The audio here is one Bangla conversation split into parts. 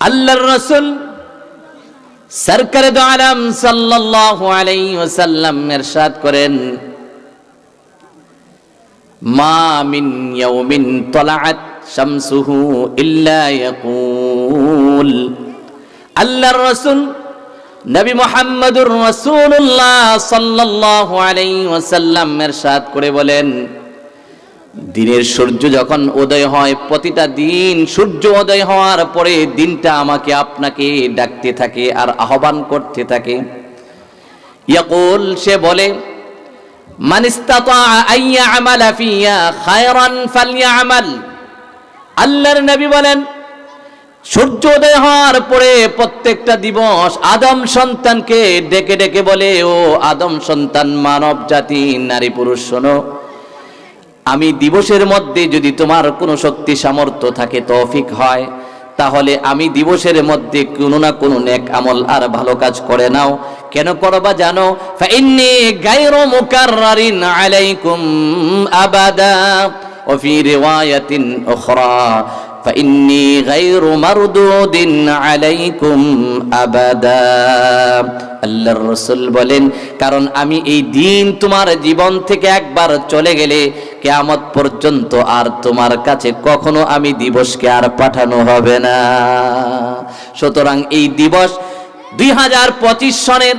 আল্লাহর রাসূল সরকারে দো আলম সাল্লাল্লাহু আলাইহি ওয়াসাল্লাম ইরশাদ করেন, মা মিন ইয়াউমিন তালাআত শামসুহু ইল্লা ইয়াকুল। আল্লাহর রাসূল নবী মুহাম্মদুর রাসূলুল্লাহ সাল্লাল্লাহু আলাইহি ওয়াসাল্লাম ইরশাদ করে বলেন, দিনের সূর্য যখন উদয় হয়, প্রতিটা দিন সূর্য উদয় হওয়ার পরে দিনটা আমাকে আপনাকে ডাকতে থাকে আর আহ্বান করতে থাকে। ইয়াকুল, সে বলে, মান ইসতাতা আইয়া আমালা ফিয়া খায়রান ফালইআমাল। আল্লাহর নবী বলেন, সূর্য উদয় হওয়ার পরে প্রত্যেকটা দিবস আদম সন্তানকে ডেকে ডেকে বলে, ও আদম সন্তান, মানব জাতি, নারী পুরুষ, শোনো, আমি দিবসের মধ্যে যদি তোমার কোনো শক্তি সামর্থ্য থাকে, তৌফিক হয়, তাহলে আমি দিবসের মধ্যে কোনো না কোনো নেক আমল আর ভালো কাজ করে নাও। কেন করবা জানো? ফাইন্নী গায়রু মুকাররারিন আলাইকুম আবাদা ওয়া ফি রিওয়ায়াতিন উখরা ফাইন্নী গায়রু মারদুদিন আলাইকুম আবাদা। আল্লাহর রাসূল বলেন, কারণ আমি এই দিন তোমার জীবন থেকে একবার চলে গেলে কিয়ামত পর্যন্ত আর তোমার কাছে কখনো আমি দিবসকে আর পাঠানো হবে না। সুতরাং এই দিবস 2025 সনের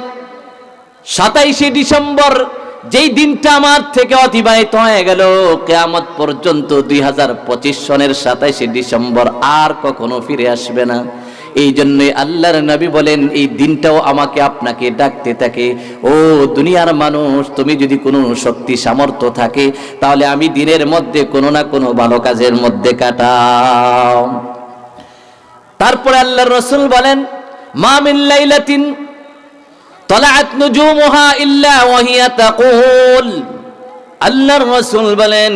27শে ডিসেম্বর, যেই দিনটা আমার থেকে অতিবাহিত হয়ে গেল, কিয়ামত পর্যন্ত 2025 সনের 27শে ডিসেম্বর আর কখনো ফিরে আসবে না। এই জন্যই আল্লাহর নবী বলেন, এই দিনটাও আমাকে আপনাকে ডাকতে থাকে, ও দুনিয়ার মানুষ, তুমি যদি কোনো শক্তি সামর্থ্য থাকে, তাহলে আমি দিনের মধ্যে কোনো না কোনো ভালো কাজের মধ্যে কাটাও। তারপরে আল্লাহর রাসূল বলেন, মা মিন লাইলাতিন তালাআত নুজুমুহা ইল্লা ওয়া হিয়া তাকুল। আল্লাহর রাসূল বলেন,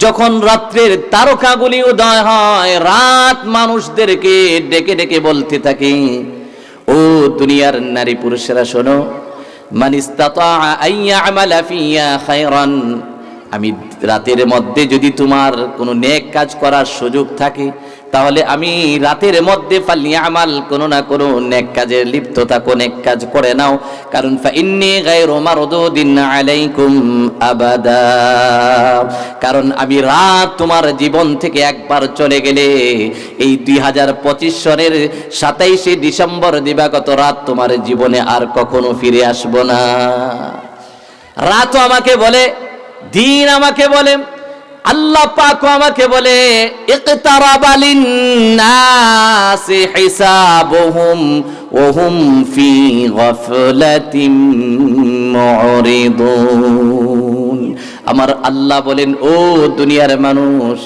যখন রাত্রের তারকাগুলি উদয় হয়, রাত মানুষদেরকে ডেকে ডেকে বলতে থাকে, ও দুনিয়ার নারী পুরুষেরা, শোনো, মান ইসতাতা আইয়া আমালা ফিয়া খায়রান, আমি রাতের মধ্যে যদি তোমার কোনো নেক কাজ করার সুযোগ থাকে, তাহলে আমি রাতের মধ্যে ফালইআমাল, কোনো না কোনো নেক কাজে লিপ্ত থাকো, নেক কাজ করে নাও। কারণ ফাইন্নী গায়রু মারদুদিন আলাইকুম আবাদা, কারণ আমি রাত তোমার জীবন থেকে একবার চলে গেলে, এই 2025 সনের 27শে ডিসেম্বর দিবাগত রাত তোমার জীবনে আর কখনো ফিরে আসবো না। রাতও আমাকে বলে, দিন আমাকে বলে, আল্লাহ পাকও আমাকে বলে, ইকতারাবা লিন-নাসি হিসাবুহুম ওয়া হুম ফি গাফলাতিন মুরিদুন। আমার আল্লাহ বলেন, ও দুনিয়ার মানুষ,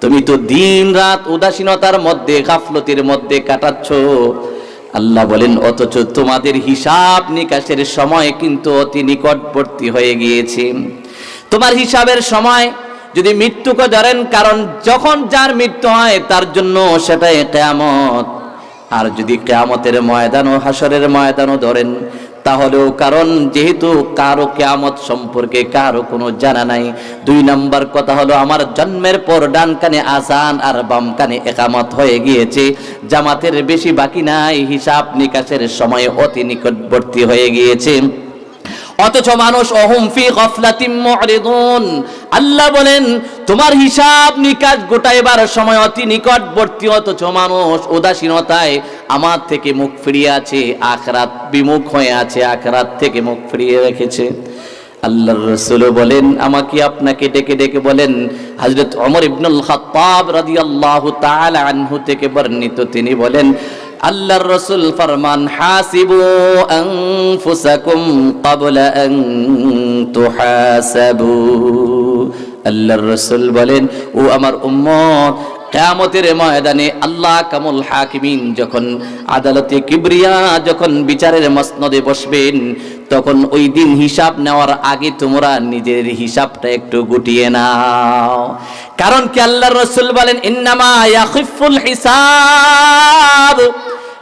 তুমি তো দিন রাত উদাসীনতার মধ্যে, গাফলতির মধ্যে কাটাচ্ছ। আল্লাহ বলেন, অথচ তোমাদের হিসাব নিকাশের সময় কিন্তু অতি নিকটবর্তী হয়ে গিয়েছে। তোমার হিসাবের সময় যদি মৃত্যুকে ধরেন, কারণ যখন যার মৃত্যু হয় তার জন্য সেটাই কিয়ামত, আর যদি কিয়ামতের ময়দান ও হাসরের ময়দানও ধরেন, তাহলেও, কারণ যেহেতু কারো কিয়ামত সম্পর্কে কারো কোনো জানা নাই। 2 নম্বর কথা হলো, আমার জন্মের পর ডান কানে আযান আর বাম কানে ইকামত হয়ে গিয়েছে, জামাতের বেশি বাকি নাই, হিসাব নিকাশের সময় অতি নিকটবর্তী হয়ে গিয়েছে। অথচ মানুষ ওহুম ফি গাফলাতিন মুরিদুন, আল্লাহ বলেন তোমার হিসাব নিকাশ গোটাইবার সময় অতি নিকটবর্তী, অথচ মানুষ উদাসীনতায় আমার থেকে মুখ ফিরিয়ে আছে, আখিরাত বিমুখ হয়ে আছে, আখিরাত থেকে মুখ ফিরিয়ে রেখেছে। আল্লাহর রাসূল বলেন, আমাকে আপনাকে ডেকে ডেকে বলেন, হযরত ওমর ইবনুল খাত্তাব রাদিয়াল্লাহু তাআলা আনহু থেকে বর্ণিত, তিনি বলেন, আল্লাহর রাসূল ফরমান, হাসিবু আনফুসাকুম ক্বাবলা আন তুহাসাবু। আল্লাহর রাসূল বলেন, ও আমার উম্মত, কিয়ামতের ময়দানে আল্লাহ কামুল হাকিমিন যখন আদালতে কিবরিয়া, যখন বিচারের মসনদে বসবেন, তখন ওই দিন হিসাব নেওয়ার আগে তোমরা নিজের হিসাবটা একটু গুটিয়ে নাও। কারণ কি আল্লাহর রাসূল বলেন, ইন্নামা ইয়াখিফুল হিসাব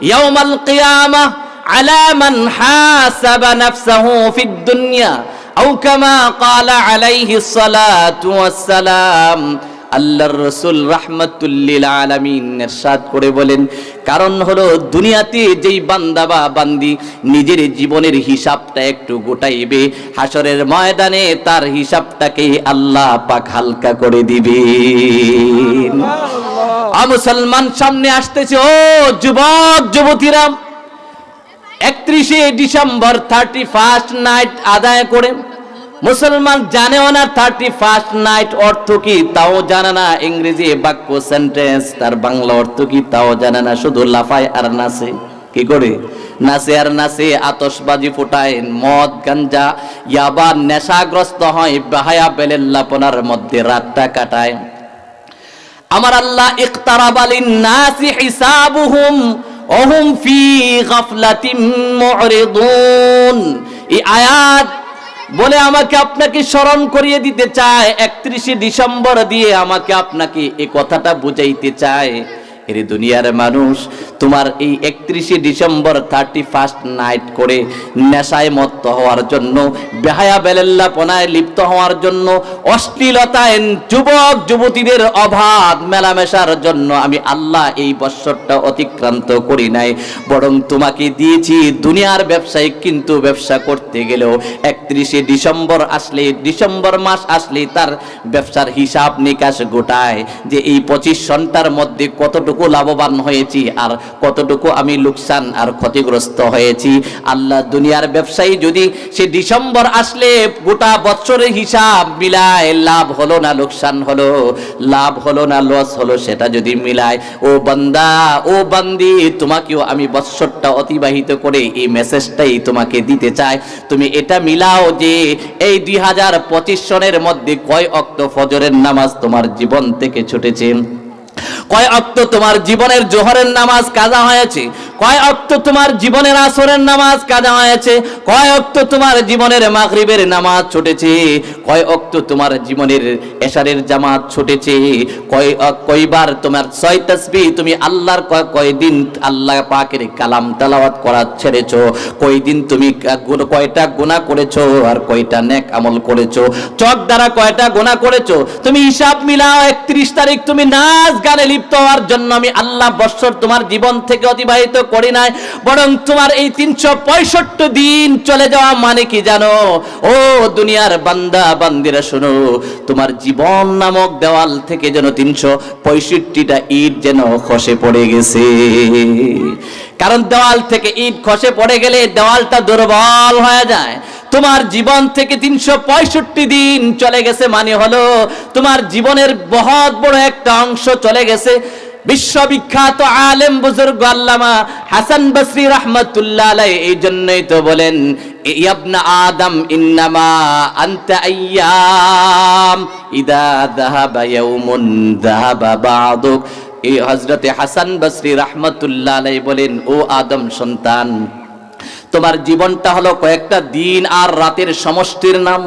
ইয়াউমাল কিয়ামাহ আলা মান হাসাবা নাফসাহু ফিদ দুনিয়া আও কামা ক্বালা আলাইহিস সালাতু ওয়াস সালাম। আল্লাহর রাসূল রাহমাতুল লিল আলামিন ইরশাদ করে বলেন, কারণ হলো দুনিয়াতে যেই বান্দা বা বান্দি নিজের জীবনের হিসাবটা একটু গোটাইবে, হাসরের ময়দানে তার হিসাবটাকে আল্লাহ পাক হালকা করে দিবেন। মুসলমান সামনে আসতেছে, ও যুবক যুবতীরা, 31শে ডিসেম্বর 31st নাইট আদায় করে মুসলমান জানেও না 31st নাইট অর্থ কি তাও জানে না, ইংরেজি বাক্য সেন্টেন্স তার বাংলা অর্থ কি তাও জানে না, শুধু লাফায় আর নাচে। কি করে নাচে আর নাচে, আতশবাজি ফুটায়, মদ গাঞ্জা ইয়াবা নেশাগ্রস্ত হয়, বাহায়া বেলেল্লাপনার মধ্যে রাতটা কাটায়। আমার আল্লাহ ইকতারাবা লিন-নাসি হিসাবুহুম ওয়া হুম ফি গাফলাতিন মু'রিদুন, এই আয়াত বলে আমাকে আপনাকে স্মরণ করিয়ে দিতে চায়, 31শে ডিসেম্বর দিয়ে আমাকে আপনাকে এই কথাটা বুঝাইতে চায়, এর দুনিয়ার মানুষ, তোমার এই 31শে ডিসেম্বর 31st নাইট করে নেশায় মত্ত হওয়ার জন্য, বেহায়া বেলেল্লাপনায় লিপ্ত হওয়ার জন্য, অশ্লীলতায় যুবক যুবতীদের অবাধ মেলামেশার জন্য আমি আল্লাহ এই বৎসরটা অতিক্রান্ত করি নাই, বরং তোমাকে দিয়েছি দুনিয়ার ব্যবসায়িক, কিন্তু ব্যবসা করতে গেলেও 31শে ডিসেম্বর আসলে, ডিসেম্বর মাস আসলে তার ব্যবসার হিসাব নিকাশ গোটায় যে এই 25 ঘন্টার মধ্যে কতটুকু লাভবান হয়েছি আর কতটুকু আমি লোকসান আর ক্ষতিগ্রস্ত হয়েছি। আল্লাহ দুনিয়ার ব্যবসায়ী যদি সে ডিসেম্বর আসলে গোটা বছরের হিসাব মিলায়, লাভ হলো না লোকসান হলো, লাভ হলো না লস হলো, সেটা যদি মিলায়, ও বান্দা ও বান্দি, তোমাকেও আমি বছরটা অতিবাহিত করে এই মেসেজটাই তোমাকে দিতে চাই। তুমি এটা মিলাও যে এই 2025 সনের মধ্যে কয় ওয়াক্ত ফজরের নামাজ তোমার জীবন থেকে ছুটেছে, কয় ওয়াক্ত তোমার জীবনের জোহরের নামাজ কাজা হয়েছে, কয় ওয়াক্ত তোমার জীবনের আসরের নামাজ কাজা হয়েছে, কয় ওয়াক্ত তোমার জীবনের মাগরিবের নামাজ ছুটেছে, কয় ওয়াক্ত তোমার জীবনের এশারের জামাত ছুটেছে, কয়বার তোমার 6 তাসবিহ তুমি আল্লাহর কয়দিন আল্লাহ পাকের কালাম তেলাওয়াত করা ছেড়েছো, কয়দিন তুমি কয়টা গুনাহ করেছো আর কয়টা নেক আমল করেছো, চোখ দ্বারা কয়টা গুনাহ করেছো, তুমি হিসাব মিলাও। 31 তারিখ তুমি নাচ গানে লিপ্ত হওয়ার জন্য আমি আল্লাহ বৎসর তোমার জীবন থেকে অতিবাহিত করি নাই, বরং তোমার এই 365 দিন চলে যাওয়া মানে কি জানো? ও দুনিয়ার বান্দা বান্দিরা শোনো, তোমার জীবন নামক দেওয়াল থেকে যেন 365টা ইট যেন খসে পড়ে গেছে। কারণ দেওয়াল থেকে ইট খসে পড়ে গেলে দেওয়ালটা দুর্বল হয়ে যায়। তোমার জীবন থেকে 365 দিন চলে গেছে মানে হলো তোমার জীবনের বহুত বড় একটা অংশ চলে গেছে। বিশ্ববিখ্যাত আলেম বুজুর্গ আল্লামা হাসান বসরি রাহমাতুল্লাহ আলাইহি এই জন্যই তো বলেন, ইবনা আদম ইন্নামা আনতা আইয়াম ইদা যাহাবা ইয়াউমুন যাহাবা বা'দুক। এই হযরতে হাসান বসরি রাহমাতুল্লাহ আলাইহি বলেন, ও আদম সন্তান, তোমার জীবনটা হলো কয়েকটা দিন আর রাতের সমষ্টির নাম।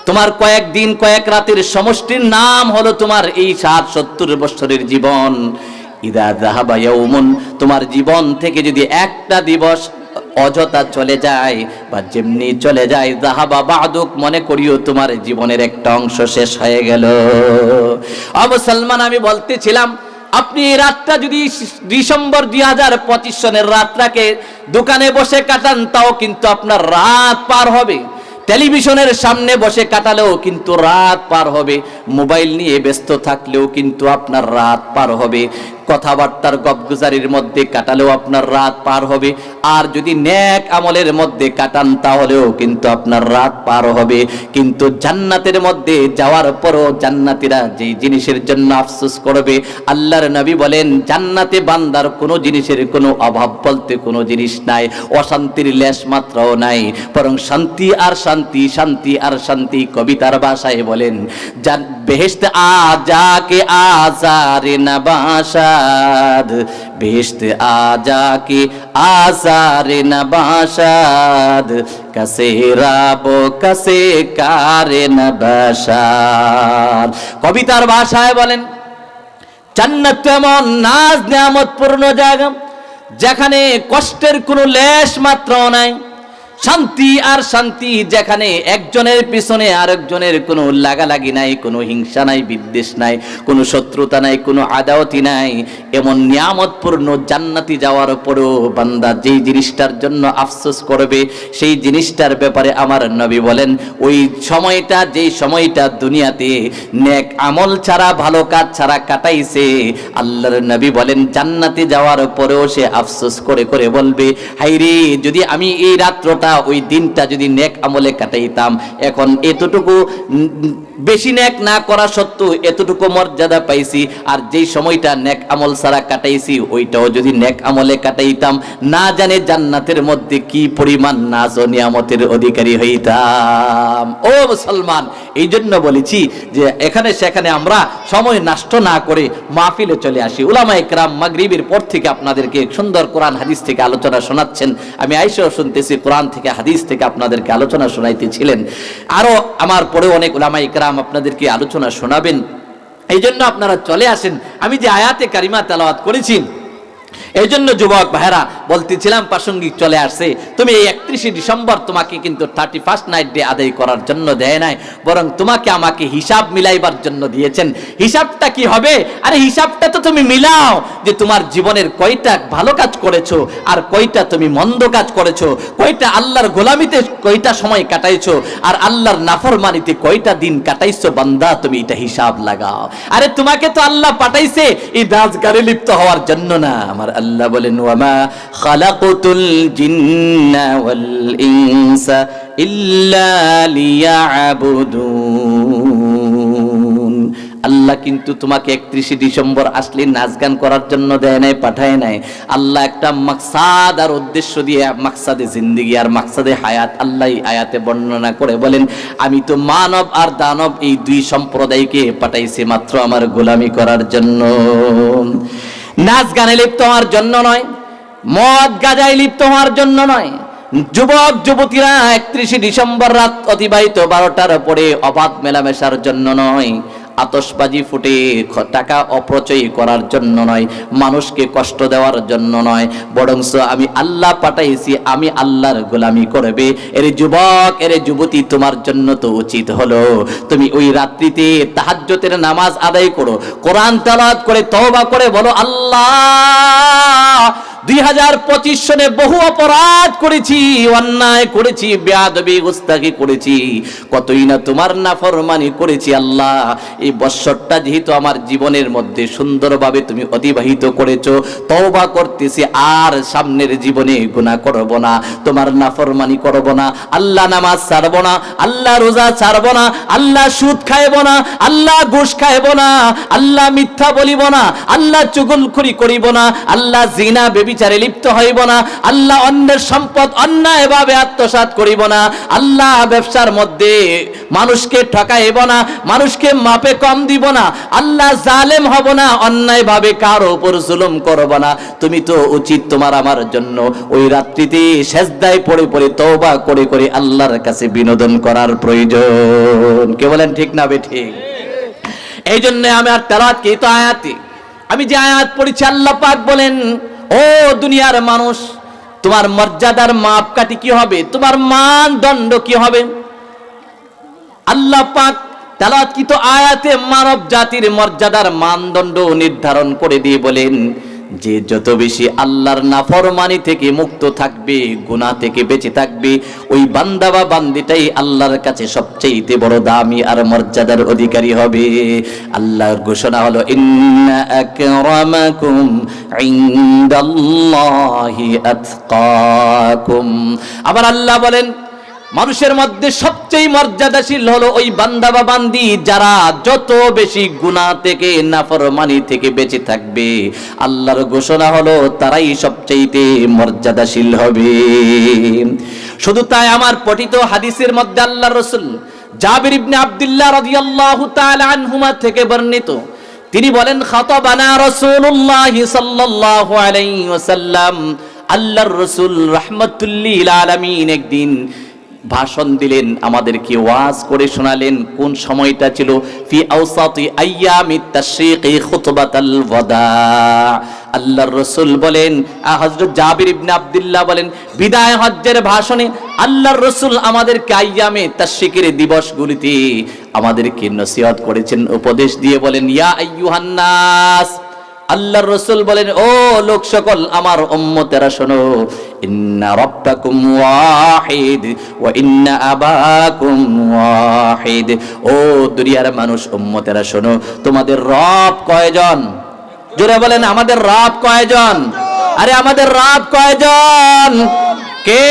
তোমার কয়েক দিন কয়েক রাতের সমষ্টির নাম হলো তোমার এই 60-70 বছরের জীবন। ইদা যাহাবা ইয়াউমুন, তোমার জীবন থেকে যদি একটা দিবস অযথা চলে যায় বা যেমনি চলে যায়, যাহাবা বা'দুক, মনে করিও তোমার জীবনের একটা অংশ শেষ হয়ে গেল। মুসলমান, আমি বলতেছিলাম, আপনি এই রাতটা যদি ডিসেম্বর 2025 সনের রাতটাকে দোকানে বসে কাটান, তাও কিন্তু আপনার রাত পার হবে। টেলিভিশনের সামনে বসে কাটালেও কিন্তু রাত পার হবে। মোবাইল নিয়ে ব্যস্ত থাকলেও কিন্তু আপনার রাত পার হবে। কথাবার্তার গপগুজারির মধ্যে কাটালেও আপনার রাত পার হবে। আর যদি নেক আমলের মধ্যে কাটান তাহলেও কিন্তু আপনার রাত পার হবে। কিন্তু জান্নাতের মধ্যে যাওয়ার পরও জান্নাতীরা যেই জিনিসের জন্য আফসোস করবে, আল্লাহর নবী বলেন, জান্নাতে বান্দার কোনো জিনিসের কোনো অভাব বলতে কোনো জিনিস নাই, অশান্তির লেশ মাত্রও নাই, বরং শান্তি আর শান্তি, শান্তি আর শান্তি। কবিতার ভাষায় বলেন, বেহেশত আজাকে আজারে নবাশাদ, বেহেশত আজাকে আজারে নবাশাদ, কাসে রাবো কাসে কারে নবাশাদ। কবিতার ভাষায় বলেন, জান্নাত এমন নাজ নিয়ামত পূর্ণ জায়গা যেখানে কষ্টের কোনো লেশ মাত্র নাই, শান্তি আর শান্তি, যেখানে একজনের পিছনে আরেকজনের কোনো লাগালাগি নাই, কোনো হিংসা নাই, বিদ্বেষ নাই, কোনো শত্রুতা নাই, কোনো আদাওয়াতি নাই, এমন নিয়ামতপূর্ণ জান্নাতি যাওয়ার পরেও বান্দা যেই জিনিসটার জন্য আফসোস করবে, সেই জিনিসটার ব্যাপারে আমার নবী বলেন ওই সময়টা, যেই সময়টা দুনিয়াতে নেক আমল ছাড়া, ভালো কাজ ছাড়া কাটাইছে, আল্লাহর নবী বলেন জান্নাতে যাওয়ার পরেও সে আফসোস করে করে বলবে, হায়রে যদি আমি এই রাত্রটা, ওই দিনটা যদি নেক আমলে কাটাইতাম, এখন এতটুকু বেশি নেক না করা সত্ত্বেও এতটুকু মর্যাদা পাইছি, আর যেই সময়টা নেক আমল ছাড়া কাটাইছি ওইটাও যদি নেক আমলে কাটাইতাম, না জানে জান্নাতের মধ্যে কি পরিমাণ নাজ ও নিয়ামতের অধিকারী হইতাম। ও মুসলমান, এই জন্য বলেছি যে এখানে সেখানে আমরা সময় নষ্ট না করে মাহফিলে চলে আসি। উলামায়ে কেরাম মাগরিবের পর থেকে আপনাদেরকে সুন্দর কোরআন হাদিস থেকে আলোচনা শোনাচ্ছেন, আমি আইসাও শুনতেছি, কোরআন থেকে হাদিস থেকে আপনাদেরকে আলোচনা শোনাইতেছিলেন, আরো আমার পরে অনেক উলামায়ে কেরাম আপনাদেরকে আলোচনা শোনাবেন। এই জন্য আপনারা চলে আসেন। আমি যে আয়াতে কারিমা তেলাওয়াত করেছি, এই জন্য যুবক ভাইরা বলতেছিলাম, প্রাসঙ্গিক চলে আসছে, তুমি এই 31শে ডিসেম্বর তোমাকে কিন্তু 31st নাইট ডে আদায় করার জন্য দেয় নাই, বরং তোমাকে আমাকে হিসাব মিলাইবার জন্য দিয়েছেন। হিসাবটা কি হবে? আরে হিসাবটা তো তুমি মিলাও যে তোমার জীবনের কয়টা ভালো কাজ করেছো আর কয়টা তুমি মন্দ কাজ করেছো, কয়টা আল্লাহর গোলামিতে কয়টা সময় কাটাইছো আর আল্লাহর নাফরমানিতে কয়টা দিন কাটাইছো। বান্দা তুমি এটা হিসাব লাগাও। আরে তোমাকে তো আল্লাহ পাঠাইছে এই রাজগারে লিপ্ত হওয়ার জন্য না। আমার আল্লাহ বলেন, ওয়ামা খালাকুতুল জিন্না ওয়াল ইনসা ইল্লা লিয়াবুদুন। আল্লাহ কিন্তু তোমাকে 31শে ডিসেম্বর আসলে নাচ গান করার জন্য দেয় নাই, পাঠায় নাই। আল্লাহ একটা মাকসাদ আর উদ্দেশ্য দিয়ে, মাকসাদে জিন্দেগি আর মাকসাদে হায়াত আল্লাহ আয়াতে বর্ণনা করে বলেন, আমি তো মানব আর দানব এই দুই সম্প্রদায়কে পাঠাইছি মাত্র আমার গোলামি করার জন্য। নাচ গানে লিপ্ত হওয়ার জন্য নয়, মদ গাঁজায় লিপ্ত হওয়ার জন্য নয়। যুবক যুবতীরা 31শে ডিসেম্বর রাত অতিবাহিত 12টার পরে অবাধ মেলামেশার জন্য নয়, আতশবাজি ফুটে টাকা অপচয় করার জন্য নয়, মানুষকে কষ্ট দেওয়ার জন্য নয়, বরংস আমি আল্লাহ পাঠাইছি আমি আল্লাহর গোলামি করবে। এর যুবক, এর যুবতী, তোমার জন্য তো উচিত হলো তুমি ওই রাত্রিতে তাহাজ্জুদের নামাজ আদায় করো, কোরআন তেলাওয়াত করে তওবা করে বলো, আল্লাহ 2025 সনে বহু অপরাধ করেছি, অন্যায় করেছি, বেয়াদবি গুস্তাখি করেছি, কতই না তোমার নাফরমানি করেছি। আল্লাহ এই বৎসরটা যেহেতু আমার জীবনের মধ্যে সুন্দরভাবে তুমি অতিবাহিত করেছো, তওবা করতেছি আর সামনের জীবনে গুনাহ করব না, তোমার নাফরমানি করব না। আল্লাহ নামাজ ছাড়ব না, আল্লাহ রোজা ছাড়ব না, আল্লাহ সুদ খাইব না, আল্লাহ ঘুষ খাইব না, আল্লাহ মিথ্যা বলিব না, আল্লাহ চুগলখড়ি করিব না, আল্লাহ জিনা বিচারে লিপ্ত হইব না, আল্লাহ অন্যের সম্পদ অন্যায়ভাবে আত্মসাৎ করিব না, আল্লাহ ব্যবসার মধ্যে মানুষকে ঠকাইব না, মানুষকে মাপে কম দিব না, আল্লাহ জালেম হব না, অন্যায়ভাবে কারো উপর জুলুম করব না। তুমি তো উচিত তোমার আমার জন্য ওই রাত্রিতে সেজদায় পড়ে পড়ে তওবা করে করে আল্লাহর কাছে বিনোদন করার প্রয়োজন। কে বলেন ঠিক না বেঠিক? এই জন্য আমি আর তেলাওয়াত কি তো আয়াতে, আমি যে আয়াত পড়েছি, আল্লাহ পাক বলেন, ও দুনিয়ার মানুষ, তোমার মর্যাদার মাপকাঠি কি হবে, তোমার মানদণ্ড কি হবে? আল্লাহ পাক তেলাওয়াতকৃত আয়াতে মানব জাতির মর্যাদার মানদণ্ড নির্ধারণ করে দিয়ে বলেন যে যত বেশি আল্লাহর নাফরমানি থেকে মুক্ত থাকবে, গুনাহ থেকে বেঁচে থাকবে, ওই বান্দা বা বান্দিটাই আল্লাহর কাছে সবচেয়ে বড় দামি আর মর্যাদার অধিকারী হবে। আল্লাহর ঘোষণা হলো, ইন্না আকরামাকুম ইনদাল্লাহি আতকাকুম। আবার আল্লাহ বলেন, মানুষের মধ্যে সবচেয়ে মর্যাদাশীল হলো ওই বান্দা বা বান্দি যারা যত বেশি গুনাহ থেকে, নাফরমানি থেকে বেঁচে থাকবে। আল্লাহর ঘোষণা হলো তারাই সবচেয়ে মর্যাদাশীল হবে। শুধু তাই, আমার পঠিত হাদিসের মধ্যে আল্লাহর রাসূল জাবির ইবনে আব্দুল্লাহ রাদিয়াল্লাহু তাআলা আনহুমা থেকে বর্ণিত, তিনি বলেন, খাতাবানা রাসূলুল্লাহ সাল্লাল্লাহু আলাইহি ওয়াসাল্লাম, আল্লাহর রাসূল রাহমাতুল লিল আলামিন একদিন ভাষণ দিলেন, আমাদেরকে ওয়াজ করে শোনালেন। কোন সময়টা ছিল? ফি আওসাতি আইয়ামিত তাশরিকি খুতবাতাল ওয়াদা। আল্লাহর রাসূল বলেন, হযরত জাবির ইবনে আব্দুল্লাহ বলেন, বিদায় হজ্জের ভাষণে আল্লাহর রাসূল আমাদেরকে আইয়ামে তাশরিকের দিবসগুলিতে আমাদেরকে নসিহত করেছেন, উপদেশ দিয়ে বলেন, ইয়া আইয়ুহান নাস, আল্লাহর রাসূল বলেন, ও লোক সকল, আমার উম্মতেরা শোনো, ইন্না রাব্বাকুম ওয়াহিদ ওয়া ইন্না আবাকুম ওয়াহিদ। ও দুনিয়ার মানুষ, উম্মতেরা শোনো, তোমাদের রব কয়জন? জোরে বলেন, আমাদের রব কয়জন? আরে আমাদের রব কয়জন? কে?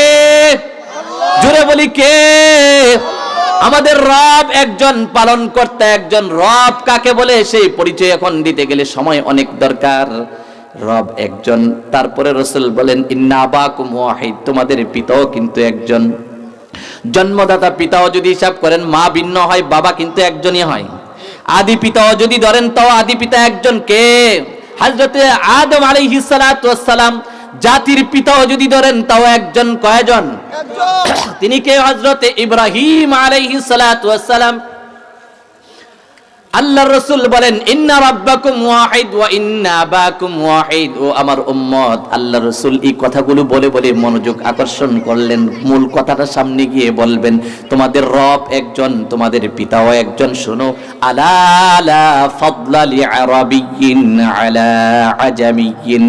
জোরে বলি, কে? আমাদের রব একজন, পালন কর্তা একজন। রব কাকে বলে সেই পরিচয় এখন দিতে গেলে সময় অনেক দরকার। রব একজন। তারপরে রাসূল বলেন, ইন্না আবাকুম ওয়াহিদ, তোমাদের পিতাও কিন্তু একজন। জন্মদাতা পিতাও যদি হিসাব করেন, মা ভিন্ন হয়, বাবা কিন্তু একজনই হয়। আদি পিতাও যদি ধরেন, তাও আদি পিতা একজন। কে? হযরতে আদম আলাইহিস সালাতু ওয়াস সালাম। জাতির পিতাও যদি ধরেন, তাও একজন। কয়জন? তিনি কে? হযরতে ইব্রাহিম আলাইহিস সালাতু ওয়াস সালাম। আল্লাহর রাসূল বলেন, ইন্না রাব্বাকুম ওয়াহিদ ওয়া ইন্না আবাকুম ওয়াহিদ। ও আমার উম্মত, আল্লাহর রাসূল এই কথাগুলো বলে বলে মনোযোগ আকর্ষণ করলেন। মূল কথাটা সামনে গিয়ে বলবেন, তোমাদের রব একজন, তোমাদের পিতাও একজন। শোনো, আলা লা ফাদলা লিআরাবিয়্যিন আলা আজামিয়্যিন।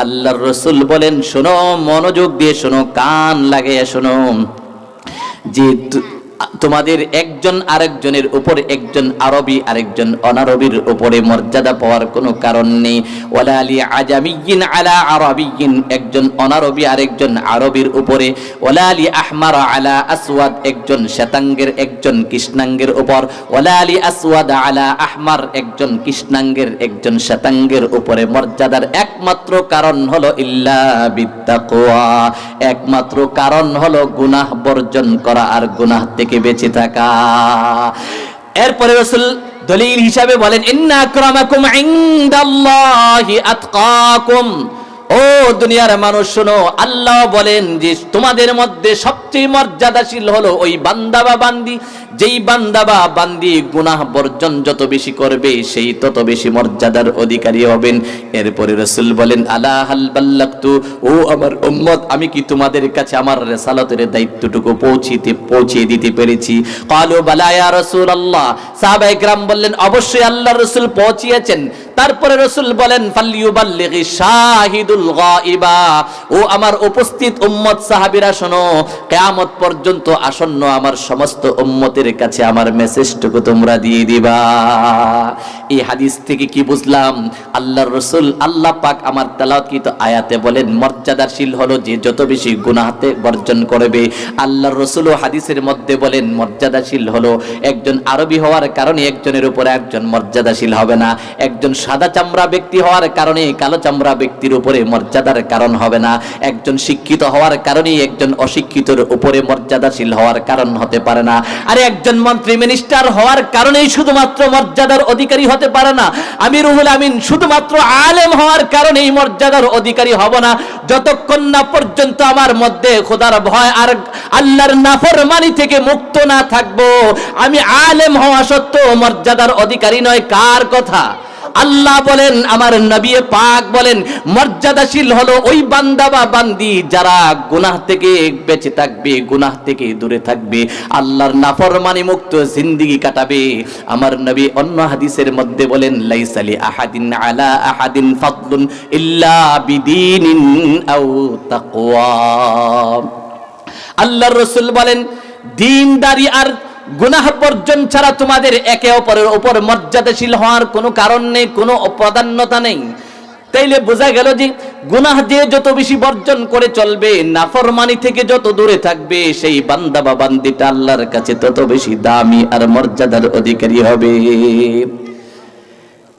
আল্লাহর রাসূল বলেন, শোনো, মনোযোগ দিয়ে শোনো, কান লাগিয়ে শোনো, যে তোমাদের একজন আরেকজনের উপর, একজন আরবি আরেকজন অনারবির উপরে মর্যাদা পাওয়ার কোনো কারণ নেই। ওয়ালা লি আজামিয়্যিন আলা আরাবিয়্যিন, একজন অনারবি আরেকজন আরবির উপরে। ওয়ালা লি আহমার আলা আসওয়াদ, একজন শ্বেতাঙ্গের একজন কৃষ্ণাঙ্গের উপর। ওয়ালা লি আসওয়াদ আলা আহমার, একজন কৃষ্ণাঙ্গের একজন শ্বেতাঙ্গের উপরে মর্যাদার একমাত্র কারণ হলো ইল্লা বিত্তাকওয়া, একমাত্র কারণ হলো গুনাহ বর্জন করা আর গুনাহ থেকে বেঁচে থাকা। এরপরে রাসূল দলিল হিসাবে বলেন, ইন্না আকরামাকুম ইনদাল্লাহি আতকাকুম। ও দুনিয়ার মানুষ শোনো, আল্লাহ বলেন যে তোমাদের মধ্যে সবচেয়ে মর্যাদাশীল হলো ওই বান্দা বা বান্দি, যেই বান্দা বা বান্দি গুনাহ বর্জন যত বেশি করবে, সেই তত বেশি মর্যাদার অধিকারী হবেন। এরপরে রাসূল বলেন, আলা হাল বাল্লাগতু, ও আমার উম্মত, আমি কি তোমাদের কাছে আমার রিসালাতের দায়িত্বটুকু পৌঁছে দিতে পেরেছি? ক্বালু বালা ইয়া রাসূলুল্লাহ। সাহাবায়ে কেরাম বললেন, অবশ্যই আল্লাহর রাসূল পৌঁছিয়েছেন। তারপরে রাসূল বলেন, ফালইউবাল্লিগি শাহিদুল গায়বা। ও আমার উপস্থিত উম্মত সাহাবীরা শোনো, কিয়ামত পর্যন্ত আসন্ন আমার সমস্ত উম্মতের কাছে আমার মেসেজটুকু তোমরা দিয়ে দিবা। এই হাদিস থেকে কি বুঝলাম? আল্লাহর রাসূল, আল্লাহ পাক আমার তেলাওয়াতকৃত আয়াতে বলেন, মর্যাদাশীল হলো যে যত বেশি গুনাহতে বর্জন করবে। আল্লাহর রাসূলও হাদিসের মধ্যে বলেন, মর্যাদাশীল হলো একজন আরবি হওয়ার কারণে একজনের উপরে একজন মর্যাদাশীল হবে না, একজন সাদা চামড়া ব্যক্তি হওয়ার কারণে কালো চামড়া ব্যক্তির উপরে মর্যাদার কারণ হবে না, একজন শিক্ষিত হওয়ার কারণে একজন অশিক্ষিতর উপরে মর্যাদাশীল হওয়ার কারণ হতে পারে না, আর একজন মন্ত্রী মিনিস্টার হওয়ার কারণেই শুধুমাত্র মর্যাদার অধিকারী হতে পারে না, আমি রুহুল আমিন শুধুমাত্র আলেম হওয়ার কারণেই মর্যাদার অধিকারী হব না। যতক্ষণ না পর্যন্ত আমার মধ্যে খোদার ভয় আর আল্লাহর নাফরমানি থেকে মুক্ত না থাকবো, আমি আলেম হওয়া সত্ত্বেও মর্যাদার অধিকারী নয়। কার কথা? আল্লাহ বলেন, আমার নবী পাক বলেন, মর্যাদাশীল হলো ওই বান্দা বা বান্দি যারা গুনাহ থেকে বেঁচে থাকবে, গুনাহ থেকে দূরে থাকবে, আল্লাহর নাফরমানি মুক্ত জিন্দেগি কাটাবে। আমার নবী অন্য হাদিসের মধ্যে বলেন, লাইসা লি আহাদিন আলা আহাদিন ফাদলুন ইল্লা বিদীনিন আও তাকওয়া। আল্লাহর রাসূল বলেন, দ্বীনদারি আর গুনাহ বর্জন ছাড়া তোমাদের একে অপরের উপর মর্যাদাশীল হওয়ার কোনো কারণ নেই, কোনো প্রাধান্যতা নেই। তাইলে বোঝা গেল যে গুনাহ যে যত বেশি বর্জন করে চলবে, নাফরমানি থেকে যত দূরে থাকবে, সেই বান্দা বা বান্দিটা আল্লাহর কাছে তত বেশি দামি আর মর্যাদার অধিকারী হবে।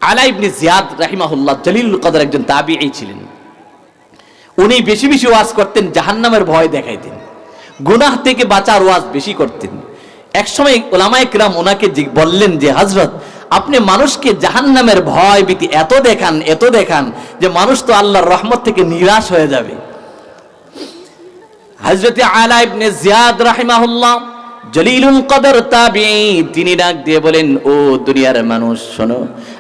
আলা ইবনে জিয়াদ রাহিমাহুল্লাহ জলিলুল কদর একজন তাবিঈ ছিলেন। উনি বেশি বেশি ওয়াজ করতেন, জাহান্নামের ভয় দেখাইতেন, গুনাহ থেকে বাঁচার ওয়াজ বেশি করতেন। একসময় উলামায়ে কিরাম ওনাকে বললেন যে, হযরত, আপনি মানুষকে জাহান্নামের ভয় ভীতি এত দেখান যে মানুষ তো আল্লাহর রহমত থেকে নিরাশ হয়ে যাবে। হযরত আলা ইবনে জিয়াদ রাহিমাহুল্লাহ জলিলুল কদর তাবিঈ, তিনি ডাক দিয়ে বলেন, ও দুনিয়ার মানুষ শোনো,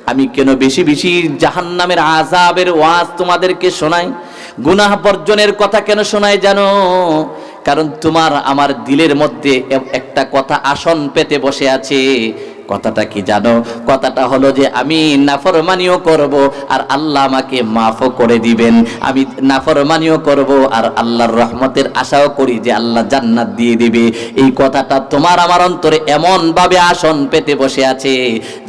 আমি কেন বেশি বেশি জাহান্নামের আযাবের ওয়াজ তোমাদেরকে শোনাই, গুনাহ বর্জনের কথা কেন শোনাই জানো? কারণ তোমার আমার দিলের মধ্যে একটা কথা আসন পেতে বসে আছে। কথাটা কি জানো? কথাটা হলো যে আমি নাফরমানিও করব আর আল্লাহ আমাকে মাফও করে দিবেন, আমি নাফরমানিও করব আর আল্লাহর রহমতের আশাও করি যে আল্লাহ জান্নাত দিয়ে দিবে। এই কথাটা তোমার আমার অন্তরে এমন ভাবে আসন পেতে বসে আছে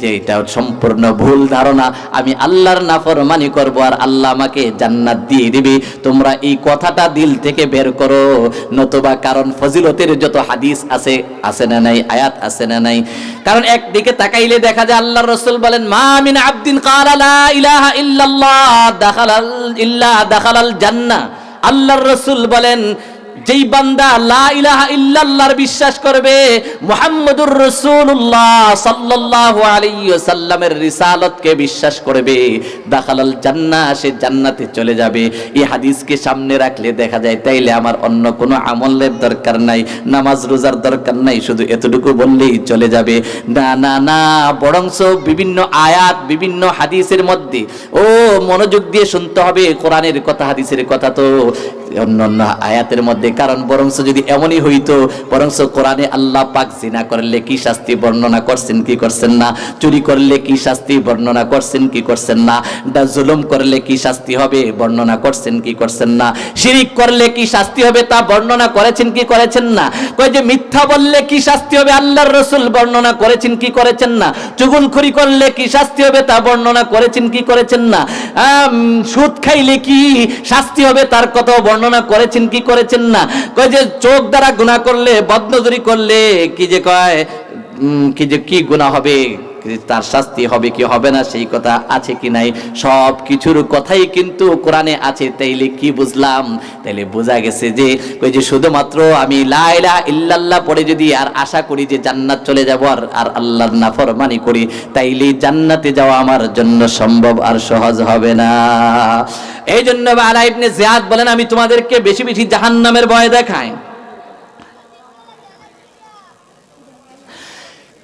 যে এটা সম্পূর্ণ ভুল ধারণা। আমি আল্লাহর নাফরমানি করব আর আল্লাহ আমাকে জান্নাত দিয়ে দিবে। তোমরা এই কথাটা দিল থেকে বের করো, নতুবা কারণ ফজিলতের যত হাদিস আছে না নাই, আয়াত আছে না নাই। কারণ একদিকে তাকাইলে দেখা যায় আল্লাহর রাসূল বলেন, মা মিন আবদিন ক্বালা লা ইলাহা ইল্লাল্লাহ দাখালাল জান্নাহ। আল্লাহর রাসূল বলেন, যেই বান্দা লা ইলাহা ইল্লাল্লাহর বিশ্বাস করবে, মুহাম্মদুর রাসূলুল্লাহ সাল্লাল্লাহু আলাইহি ওয়াসাল্লামের রিসালাতকে বিশ্বাস করবে, দাখালাল জান্নাহ, সে জান্নাতে চলে যাবে। এই হাদিসকে সামনে রাখলে দেখা যায় তাইলে আমার অন্য কোনো আমলের দরকার নাই, নামাজ রোজার দরকার নাই, শুধু এতটুকু বললেই চলে যাবে। না না না, বরংস বিভিন্ন আয়াত বিভিন্ন হাদিসের মধ্যে ও মনোযোগ দিয়ে শুনতে হবে। কোরআনের কথা হাদিসের কথা তো অন্য আয়াতের মধ্যে, কারণ বরংস যদি এমনই হইতো, বরংস কোরআনে আল্লাহ পাক জিনা করলে কি শাস্তি বর্ণনা করছেন কি করছেন না, চুরি করলে কি শাস্তি বর্ণনা করছেন কি করছেন না, জুলুম করলে কি শাস্তি হবে বর্ণনা করছেন কি করছেন না, শিরিক করলে কি শাস্তি হবে তা বর্ণনা করেছেন কি করেছেন না, কয় যে মিথ্যা বললে কি শাস্তি হবে আল্লাহর রাসূল বর্ণনা করেছেন কি করেছেন না, চুগলখড়ি করলে কি শাস্তি হবে তা বর্ণনা করেছেন কি করেছেন না, সুদ খাইলে কি শাস্তি হবে তার কথা বর্ণনা করেছেন কি করেছেন না, কয় যে চোখ দ্বারা গুনাহ করলে, বদনজরি করলে কি যে কয় কি গুনাহ হবে, তার শাস্তি হবে কি হবে না সেই কথা আছে কি নাই, সব কিছুর কথাই কিন্তু কোরআনে আছে। তাইলে কি বুঝলাম? তাইলে বোঝা গেছে যে ওই যে শুধুমাত্র আমি লা ইলাহা ইল্লাল্লাহ পড়ে যদি আর আশা করি যে জান্নাত চলে যাব আর আল্লাহর নাফরমানি করি, তাইলে জান্নাতে যাওয়া আমার জন্য সম্ভব আর সহজ হবে না। এই জন্য আলা ইবনে জিয়াদ বলেন, আমি তোমাদেরকে বেশি বেশি জাহান্নামের ভয় দেখাই।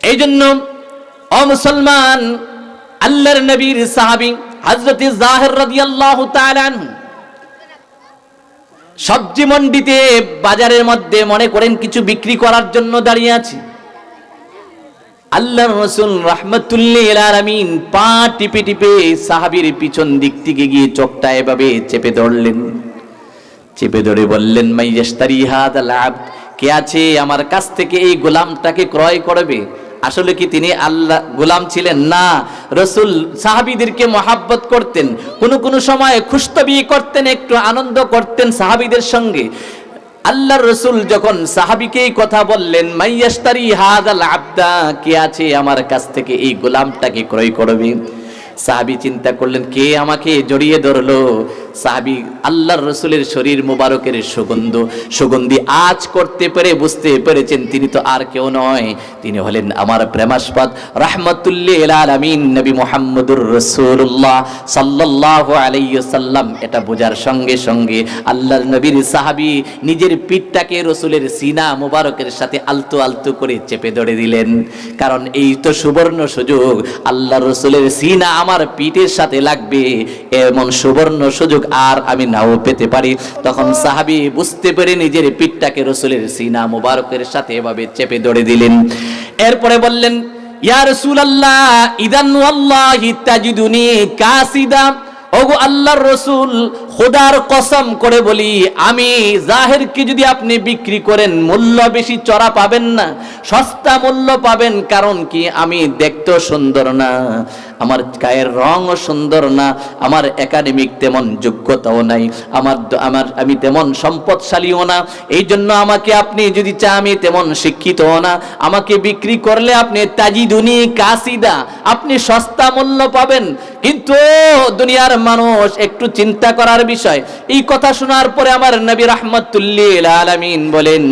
এই জন্য ও মুসলমান, আল্লাহর নবীর সাহাবী হযরত যাহির রাদিয়াল্লাহু তাআলা আনহু সবজি মন্ডিতে বাজারের মধ্যে মনে করেন কিছু বিক্রি করার জন্য দাঁড়িয়ে আছে। আল্লাহর রাসূল রাহমাতুল্লিল আলামিন পা টিপে টিপে সাহাবীর পিছন দিক থেকে গিয়ে চোখটা এভাবে চেপে ধরলেন, চেপে ধরে বললেন, মাইয়াশতারি হাযাল আবদ, কে আছে আমার কাছ থেকে এই গোলামটাকে ক্রয় করবে? আসলে কি তিনি আল্লাহ গোলাম ছিলেন? না, রাসূল সাহাবীদেরকে মহব্বত করতেন, কোন সময় খুশতবি করতেন, একটু আনন্দ করতেন সাহাবীদের সঙ্গে। আল্লাহর রাসূল যখন সাহাবীকে এই কথা বললেন, মাইয়াশতারি হাযাল আবদা, কে আছে আমার কাছ থেকে এই গোলামটাকে ক্রয় করবে? সাহাবী চিন্তা করলেন, কে আমাকে জড়িয়ে ধরলো? সাহাবী আল্লাহর রাসূলের শরীর মুবারকের সুগন্ধি আজ করতে পেরে বুঝতে পেরেছেন তিনি তো আর কেউ নয়, তিনি হলেন আমার প্রেমাস্পদ রাহমাতুল্লিল আলামিন নবী মুহাম্মদুর রাসূলুল্লাহ সাল্লাল্লাহু আলাইহি ওয়াসাল্লাম। এটা বোঝার সঙ্গে সঙ্গে আল্লাহর নবীর সাহাবী নিজের পিঠটাকে রাসূলের সিনা মুবারকের সাথে আলতো আলতো করে চেপে ধরে দিলেন, কারণ এই তো সুবর্ণ সুযোগ, আল্লাহর রাসূলের সিনা আমার পিঠের সাথে লাগবে, এমন সুবর্ণ সুযোগ আর আমি নাও পেতে পারি। তখন সাহাবী বুঝতে পেরে নিজের পিঠটাকে রাসূলের সিনা মুবারকের সাথে এভাবে চেপে ধরে দিলেন। এরপরে বললেন, ইয়া রাসূলুল্লাহ ইদান ওয়াল্লাহি তাজিদুনি কাসিদা, ওগো আল্লাহর রাসূল খোদার কসম করে বলি, আমি জাহিরকে যদি আপনি বিক্রি করেন মূল্য বেশি চড়া পাবেন না, সস্তা মূল্য পাবেন। কারণ কি, আমি দেখতেও সুন্দর না, আমার গায়ের রঙও সুন্দর না, আমার একাডেমিক তেমন যোগ্যতাও নাই, আমি তেমন সম্পদশালীও না, এই জন্য আমাকে আপনি যদি চান আমি তেমন শিক্ষিতও না, আমাকে বিক্রি করলে আপনি তাজিদুনি কাসিদা, আপনি সস্তা মূল্য পাবেন। কিন্তু দুনিয়ার মানুষ একটু চিন্তা করার বিষয়, এই কথা শোনার পরে আমার নবী রাহমাতুল্লিল আলামিন বলেন,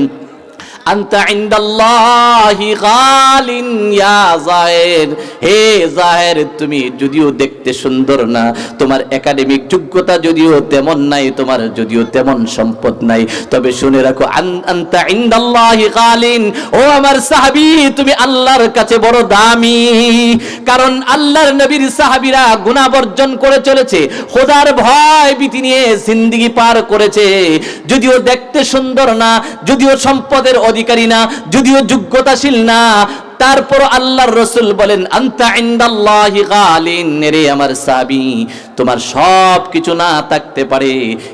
আনতা ইনদাল্লাহি গালিন ইয়া যাহির, হে যাহির তুমি যদিও দেখতে সুন্দর না, তোমার একাডেমিক যোগ্যতা যদিও তেমন নাই, তোমার যদিও তেমন সম্পদ নাই, তবে শুনে রাখো আনতা ইনদাল্লাহি গালিন, ও আমার সাহাবী তুমি আল্লাহর কাছে বড় দামি। কারণ আল্লাহর নবীর সাহাবীরা গুনাহ বর্জন করে চলেছে, খোদার ভয় ভীতি নিয়ে জিন্দেগি পার করেছে। যদিও দেখতে সুন্দর না, যদিও সম্পদের অধিকারী না, যদিও যোগ্যতাশীল না, তারপর আল্লাহর রাসূল বলেন আনতা ইনদাল্লাহি গালিন, রে আমার সাহাবী তোমার সব কিছু না থাকতে পারে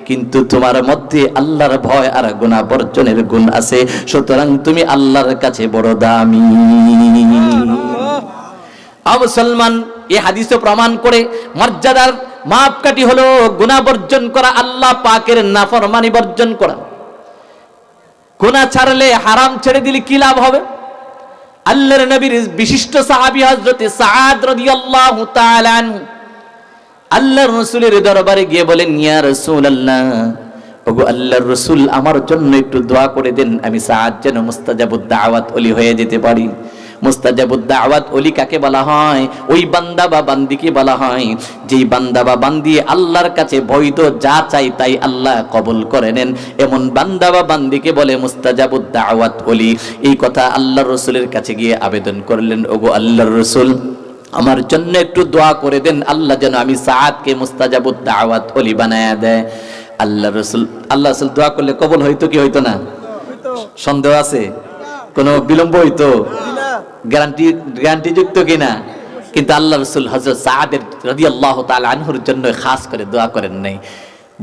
কিন্তু তোমার মধ্যে আল্লাহর ভয় আর গুনাহ বর্জনের গুণ আছে, সুতরাং তুমি আল্লাহর কাছে বড় দামি। মুসলমান এই হাদিসে প্রমাণ করে মর্যাদার মাপকাঠি হলো গুনাহ বর্জন করা, আল্লাহ পাকের নাফরমানি বর্জন করা। গুনাহ ছাড়লে, হারাম ছেড়ে দিলে কি লাভ হবে? আল্লাহর নবীর বিশিষ্ট সাহাবী হযরত সাআদ রাদিয়াল্লাহু তাআলা আনহু আল্লাহর রাসূলের দরবারে গিয়ে বলেন, ইয়া রাসূলুল্লাহ, ওগো আল্লাহর রাসূল আমার জন্য একটু দোয়া করে দেন, আমি সাআদ যেন মুস্তাজাবুদ দাওয়াত ওলি হয়ে যেতে পারি। মুস্তাজাবুদ দাওয়াত ওলি কাকে বলা হয়? ওই বান্দা বা বান্দিকে বলা হয় যেই বান্দা বা বান্দি আল্লাহর কাছে বৈধ যা চাই তাই আল্লাহ কবুল করে নেন, এমন বান্দা বা বান্দিকে বলে মুস্তাজাবুদ দাওয়াত ওলি। এই কথা আল্লাহর রাসূলের কাছে গিয়ে আবেদন করলেন, ওগো আল্লাহর রাসূল আমার জন্য একটু দোয়া করে দেন, আল্লাহ যেন আমি সাআদকে মুস্তাজাবুদ দাওয়াত ওলি বানায়া দেয়। আল্লাহ রাসূল দোয়া করলে কবুল হইতো কি হইতো না? সন্দেহ আছে? কোনো বিলম্ব হইতো? গ্যারান্টি যুক্ত কিনা? কিন্তু আল্লাহ রাসূল হযরত সাআদ রাদিয়াল্লাহু তাআলা আনহুর জন্য খাস করে দোয়া করেন নাই,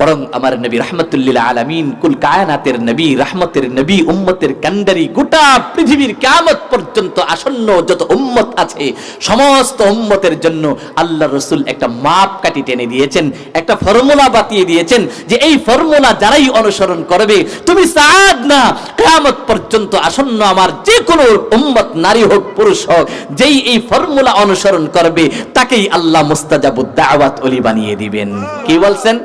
বরং আমার নবী রাহমাতুল আলামিন, কুল কায়নাতের নবী, রহমতের নবী, উম্মতের কান্ডারি, গোটা পৃথিবীর কিয়ামত পর্যন্ত আসন্ন যত উম্মত আছে সমস্ত উম্মতের জন্য আল্লাহ রাসূল একটা মাপকাঠি টেনে দিয়েছেন, একটা ফর্মুলা বাতিয়ে দিয়েছেন যে এই ফর্মুলা যারাই অনুসরণ করবে, তুমি সাআদ না, কিয়ামত পর্যন্ত আসন্ন আমার যে কোনো উম্মত নারী হোক পুরুষ হোক, যেই এই ফর্মুলা অনুসরণ করবে তাকেই আল্লাহ মুস্তাজাবুদ দাওয়াত ওলি বানিয়ে দিবেন। কি বলছেন?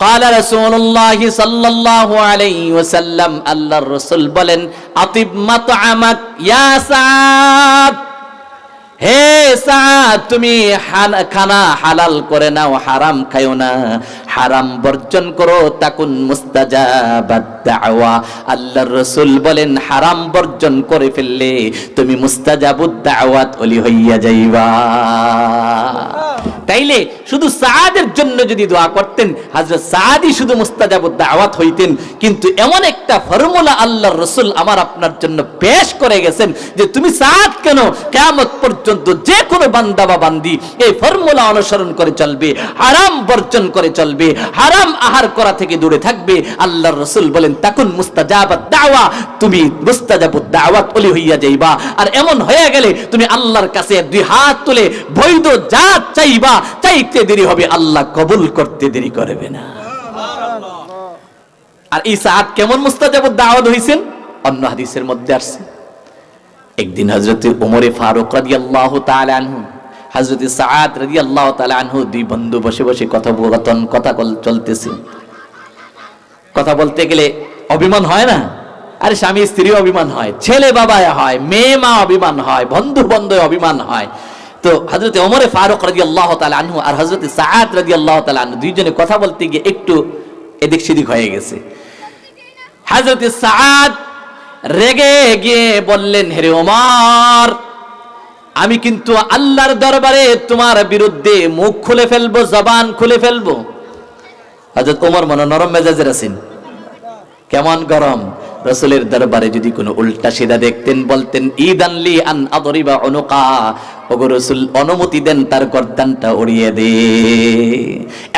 قال رسول الله صلى الله عليه وسلم, আল্লাহর রাসূল বলেন, আতিব মাতআমাক ইয়া সাআদ, হে সাআদ তুমি খানা হালাল করে নাও, হারাম খায়ো না, হারাম বর্জন করো, তাকুন মুস্তাজাবাদ দাওয়া। আল্লাহর রাসূল বলেন হারাম বর্জন করে ফেললে তুমি মুস্তাজাবুদ দাওয়াত ওলি হইয়া যাইবা। তাইলে শুধু সাআদের জন্য যদি দোয়া করতেন, হযরত সাআদই শুধু মুস্তাজাবুদ দাওয়াত হইতেন। কিন্তু এমন একটা ফর্মুলা আল্লাহর রাসূল আমার আপনার জন্য পেশ করে গেছেন যে তুমি সাআদ কেন, কিয়ামত পর্যন্ত যে কোনো বান্দা বা বান্দি এই ফর্মুলা অনুসরণ করে চলবে, হারাম বর্জন করে চলবে, হারাম আহার করা থেকে দূরে থাকবে, আল্লাহর রাসূল বলেন তাকুন মুস্তাজাবাদ দাওয়া, তুমি মুস্তাজাবুদ দাওয়াত ওলি হইয়া যাইবা। আর এমন হয়ে গেলে তুমি আল্লাহর কাছে দুই হাত তুলে বৈধ যা চাইবা, চাইতে দেরি হবে, আল্লাহ কবুল করতে দেরি করবে না। আর এই সাআদ কেমন মুস্তাজাবুদ দাওয়াত হইছেন? অন্য হাদিসের মধ্যে আসছে, একদিন হযরত ওমর ফারুক রাদিয়াল্লাহু তাআলা আনহু, হযরত সাআদ রাদিয়াল্লাহু তাআলা আনহু, দুই বন্ধু বসে বসে কথা চলতেছে। কথা বলতে গেলে অভিমান হয় না? আরে স্বামী স্ত্রী অভিমান হয়, ছেলে বাবায় হয়, মেয়ে মা অভিমান হয়, বন্ধু বান্ধব অভিমান হয়। তো হযরত ওমর ফারুক রাদিয়াল্লাহু তাআলা আনহু আর হযরত সাআদ রাদিয়াল্লাহু তাআলা আনহু দুইজনে কথা বলতে গিয়ে একটু এদিক সেদিক হয়ে গেছে। হযরত সাআদ রেগে গিয়ে বললেন, হে ওমর, আমি কিন্তু আল্লাহর দরবারে তোমার বিরুদ্ধে মুখ খুলে ফেলবো, জবান খুলে ফেলবো। হযরত ওমর মনে নরম মেজাজের আছেন, কেমন গরম। রাসূলের দরবারে যদি কোনো উল্টা সিধা দেখতেন বলতেন ইদানলি আন আদরিবা উনুকা, ওগো রাসূল অনুমতি দেন তার গর্দানটা উড়িয়ে দে।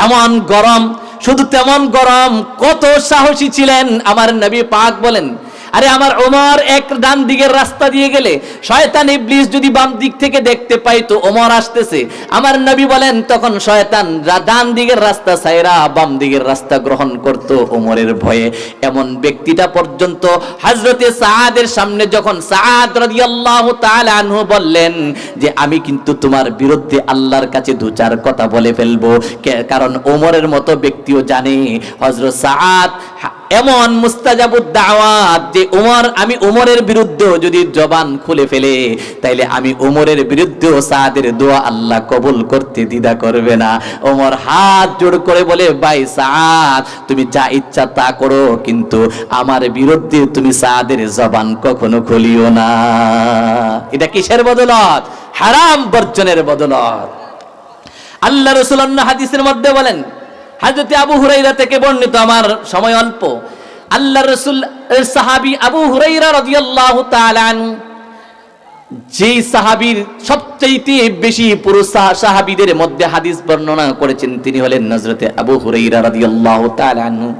এমন গরম, শুধু তেমন গরম, কত সাহসী ছিলেন আমার নবী পাক বলেন, আরে আমার ওমর এক ডান দিকের রাস্তা দিয়ে গেলে শয়তান ইবলিস যদি বাম দিক থেকে দেখতে পাইতো ওমর আসতেছে, আমার নবী বলেন তখন শয়তান ডান দিকের রাস্তা ছাইরা বাম দিকের রাস্তা গ্রহণ করত ওমরের ভয়ে। এমন ব্যক্তিটা পর্যন্ত হযরতে সাআদের সামনে যখন সাআদ রাদিয়াল্লাহু তাআলা আনহু বললেন যে আমি কিন্তু তোমার বিরুদ্ধে আল্লাহর কাছে দু চার কথা বলে ফেলবো, কারণ ওমরের মতো ব্যক্তিও জানে হযরত সাআদ এমন মুস্তাজাবুদ দাওয়াত যে আমি উমরের বিরুদ্ধে যদি জবান খুলে ফেলে তাইলে আমি উমরের বিরুদ্ধে সাদের দোয়া আল্লাহ কবুল করতে দ্বিধা করবে না। ওমর হাত জোড় করে বলে, ভাই সাদ, তুমি যা ইচ্ছা তা করো, কিন্তু আমার বিরুদ্ধে তুমি সাদের জবান কখনো খুলিও না। এটা কিসের বদলত? হারাম বর্জনের বদলত। আল্লাহ রাসূল অন্য হাদিসের মধ্যে বলেন, হযরত আবু হুরায়রা থেকে বর্ণিত, আমার সময় অল্প, আল্লাহ রাসূল সাহাবী আবু হুরায়রা রাদিয়াল্লাহু তাআলা আনহু, যেই সাহাবীর সবচেয়ে বেশি পুরুষ সাহাবীদের মধ্যে হাদিস বর্ণনা করেছেন তিনি হলেন হযরত আবু হুরায়রা রাদিয়াল্লাহু তাআলা আনহু।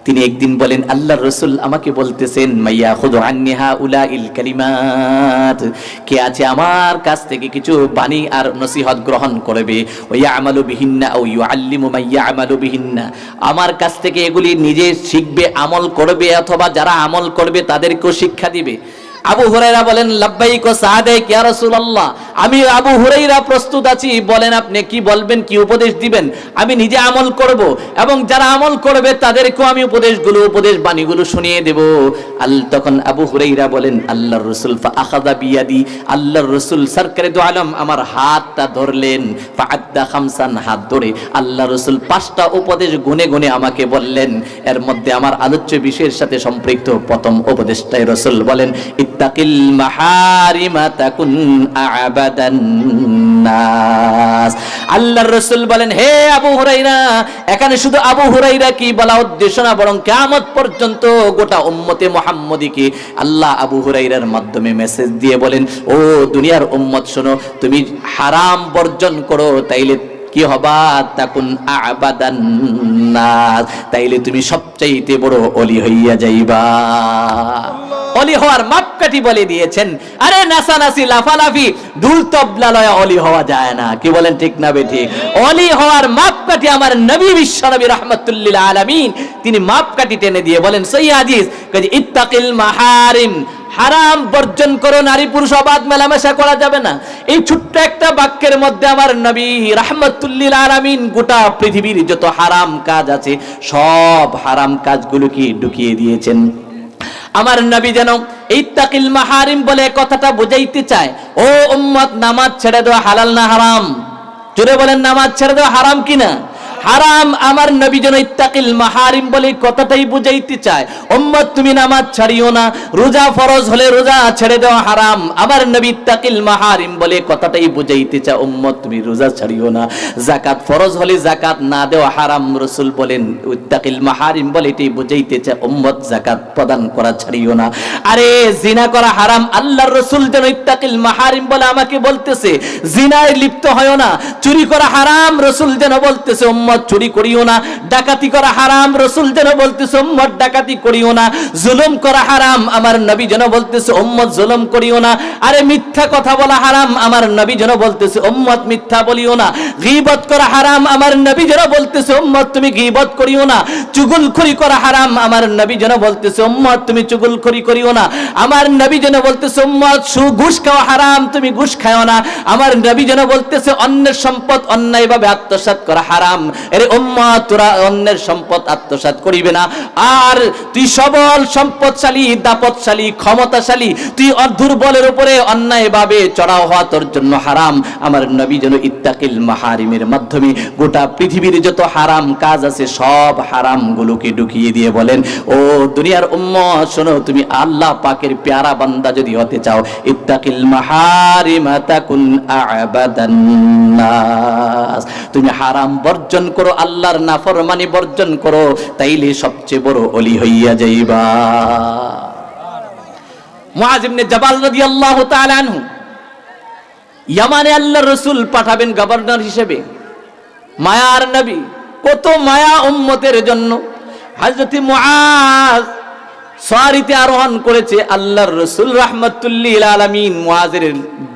তিনি একদিন বলেন, আল্লাহর রাসূল আমাকে বলতেছেন, মাইয়া খুযু আন্নি হাউলাইল কালিমাত, কে আছে আমার কাছ থেকে কিছু বাণী আর নসিহত গ্রহণ করবে, ওয়া আমালু বিহিন্না আও ইউআল্লিমু মাইয়া আমালু বিহিন্না, আমার কাছ থেকে এগুলি নিজে শিখবে, আমল করবে, অথবা যারা আমল করবে তাদেরকেও শিক্ষা দিবে। আবু হুরায়রা বলেন, লাব্বাইক ওয়া সাআদাইক ইয়া রাসূলুল্লাহ, আমি আবু হুরায়রা প্রস্তুত আছি, বলেন আপনি কি বলবেন, কি উপদেশ দিবেন, আমি নিজে আমল করব এবং যারা আমল করবে তাদেরকেও আমি উপদেশ বাণীগুলো শুনিয়ে দেব। তখন আবু হুরায়রা বলেন, আল্লাহর রাসূল ফা আখাযা বিয়াদি, আল্লাহর রাসূল সরকারে দু আলম আমার হাতটা ধরলেন, ফা আদ্দা খামসান, হাত ধরে আল্লাহর রাসূল 5টা উপদেশ গুনে গুনে আমাকে বললেন। এর মধ্যে আমার আলোচ্য বিষয়ের সাথে সম্পৃক্ত প্রথম উপদেশটাই রাসূল বলেন, ইত্তাকিল মাহারিমা তাকুন আ'বাদান নাস। আল্লাহর রাসূল বলেন, হে আবু হুরায়রা, এখানে শুধু আবু হুরায়রা কি বলা উদ্দেশ্য না, বরং কিয়ামত পর্যন্ত গোটা উম্মতে মুহাম্মদীকে আল্লাহ আবু হুরায়রার মাধ্যমে মেসেজ দিয়ে বলেন, ও দুনিয়ার উম্মত শোনো, তুমি হারাম বর্জন করো, তাইলে কি হবা, তাকুন আ'বাদান নাস, তাইলে তুমি সবচাইতে বড় ওলি হইয়া যাইবা। ওলি হওয়ার মাপকাঠি বলে দিয়েছেন। আরে নাসানাসি লাফালাফি দুল তবলা লয়া ওলি হওয়া যায় না, কি বলেন ঠিক না বেঠিক? ওলি হওয়ার মাপকাঠি আমার নবী বিশ্বনবী রাহমাতুল লিল আলামিন তিনি মাপকাঠি টেনে দিয়ে বলেন, সহিহ হাদিস, ইত্তাকিল মাহারিম, হারাম বর্জন করো, নারী পুরুষ অবাধ মেলামেশা করা যাবে না। এই ছোট্ট একটা বাক্যের মধ্যে আমার নবী রাহমাতুল লিল আলামিন গোটা পৃথিবীর যত হারাম কাজ আছে সব হারাম কাজগুলোকে ঢুকিয়ে দিয়েছেন। আমার নবী যেন ইত্তাকিল মাহারিম বলে কথাটা বুঝাইতে চায়, ও উম্মত, নামাজ ছেড়ে দেওয়া হালাল না হারাম? জোরে বলেন, নামাজ ছেড়ে দেওয়া হারাম কিনা? হারাম। আমার নবী যেন ইত্তাকিল মাহারিম বলে কথাটাই বুঝাইতে চায়, উম্মত তুমি নামাজ ছাড়িও না, রোজা ফরজ হলে রোজা ছেড়ে দেওয়া হারাম। আমার নবী ইত্তাকিল মাহারিম বলে কথাটাই বুঝাইতে চায়, উম্মত তুমি রোজা ছাড়িও না, যাকাত ফরজ হলে যাকাত না দেওয়া হারাম। রাসূল বলেন ইত্তাকিল মাহারিম বলে এটাই বুঝাইতে চায়, উম্মত যাকাত প্রদান করা ছাড়িও না। আরে জিনা করা হারাম, আল্লাহর রাসূল যেন ইত্তাকিল মাহারিম বলে আমাকে বলতেছে জিনায় লিপ্ত হয়ো না। চুরি করা হারাম, রাসূল যেন বলতেছে উম্মত চুরি করিও না। ডাকাতি করা হারাম, রাসূল যেন বলতেছে উম্মত ডাকাতি করিও না। জুলুম করা হারাম, আমার নবী যেন বলতেছে উম্মত জুলুম করিও না। আরে মিথ্যা কথা বলা হারাম, আমার নবী যেন বলতেছে উম্মত মিথ্যা বলিও না। গীবত করা হারাম, আমার নবী যেন বলতেছে উম্মত তুমি গীবত করিও না। চুগলখড়ি করা হারাম, আমার নবী যেন বলতেছে উম্মত তুমি চুগলখড়ি করিও না। আমার নবী যেন বলতেছে উম্মত ঘুষ খাওয়া হারাম, তুমি ঘুষ খাও না। আমার নবী যেন বলতেছে অন্যের সম্পদ অন্যায়ভাবে আত্মসাৎ করা হারাম। এর উম্মত তোরা অন্যের সম্পদ আত্মসাৎ করিবে না। আর তুই সবল, সম্পদশালী, দাপটশালী, ক্ষমতাশালী, তুই দুর্বলের উপরে অন্যায়ভাবে চড়াও হওয়া তোর জন্য হারাম। আমার নবী যেন ইত্তাকিল মাহারিমের মাধ্যমে গোটা পৃথিবীর যত হারাম কাজ আছে সব হারামগুলোকে ঢুকিয়ে দিয়ে বলেন, ও দুনিয়ার উম্মত শোনো, তুমি আল্লাহ পাকের প্যারা বান্দা যদি হতে চাও, ইত্তাকিল মাহারিমা তাকুন আ'বাদান নাস, তুমি হারাম বর্জন করো, আল্লাহর নাফরমানি বর্জন করো, তাইলে সবচেয়ে বড় ওলি হইয়া যাইবা। মুআয ইবনে জাবাল রাদিয়াল্লাহু তাআলা আনহু ইয়ামানে আল্লাহর রাসূল পাঠাবেন গভর্নর হিসেবে। মায়ার নবী, কত মায়া উম্মতের জন্য। হযরত মুআয সারিতে আরোহণ করেছে, আল্লাহর রাসূল রাহমাতুল লিল আলামিন মুআযের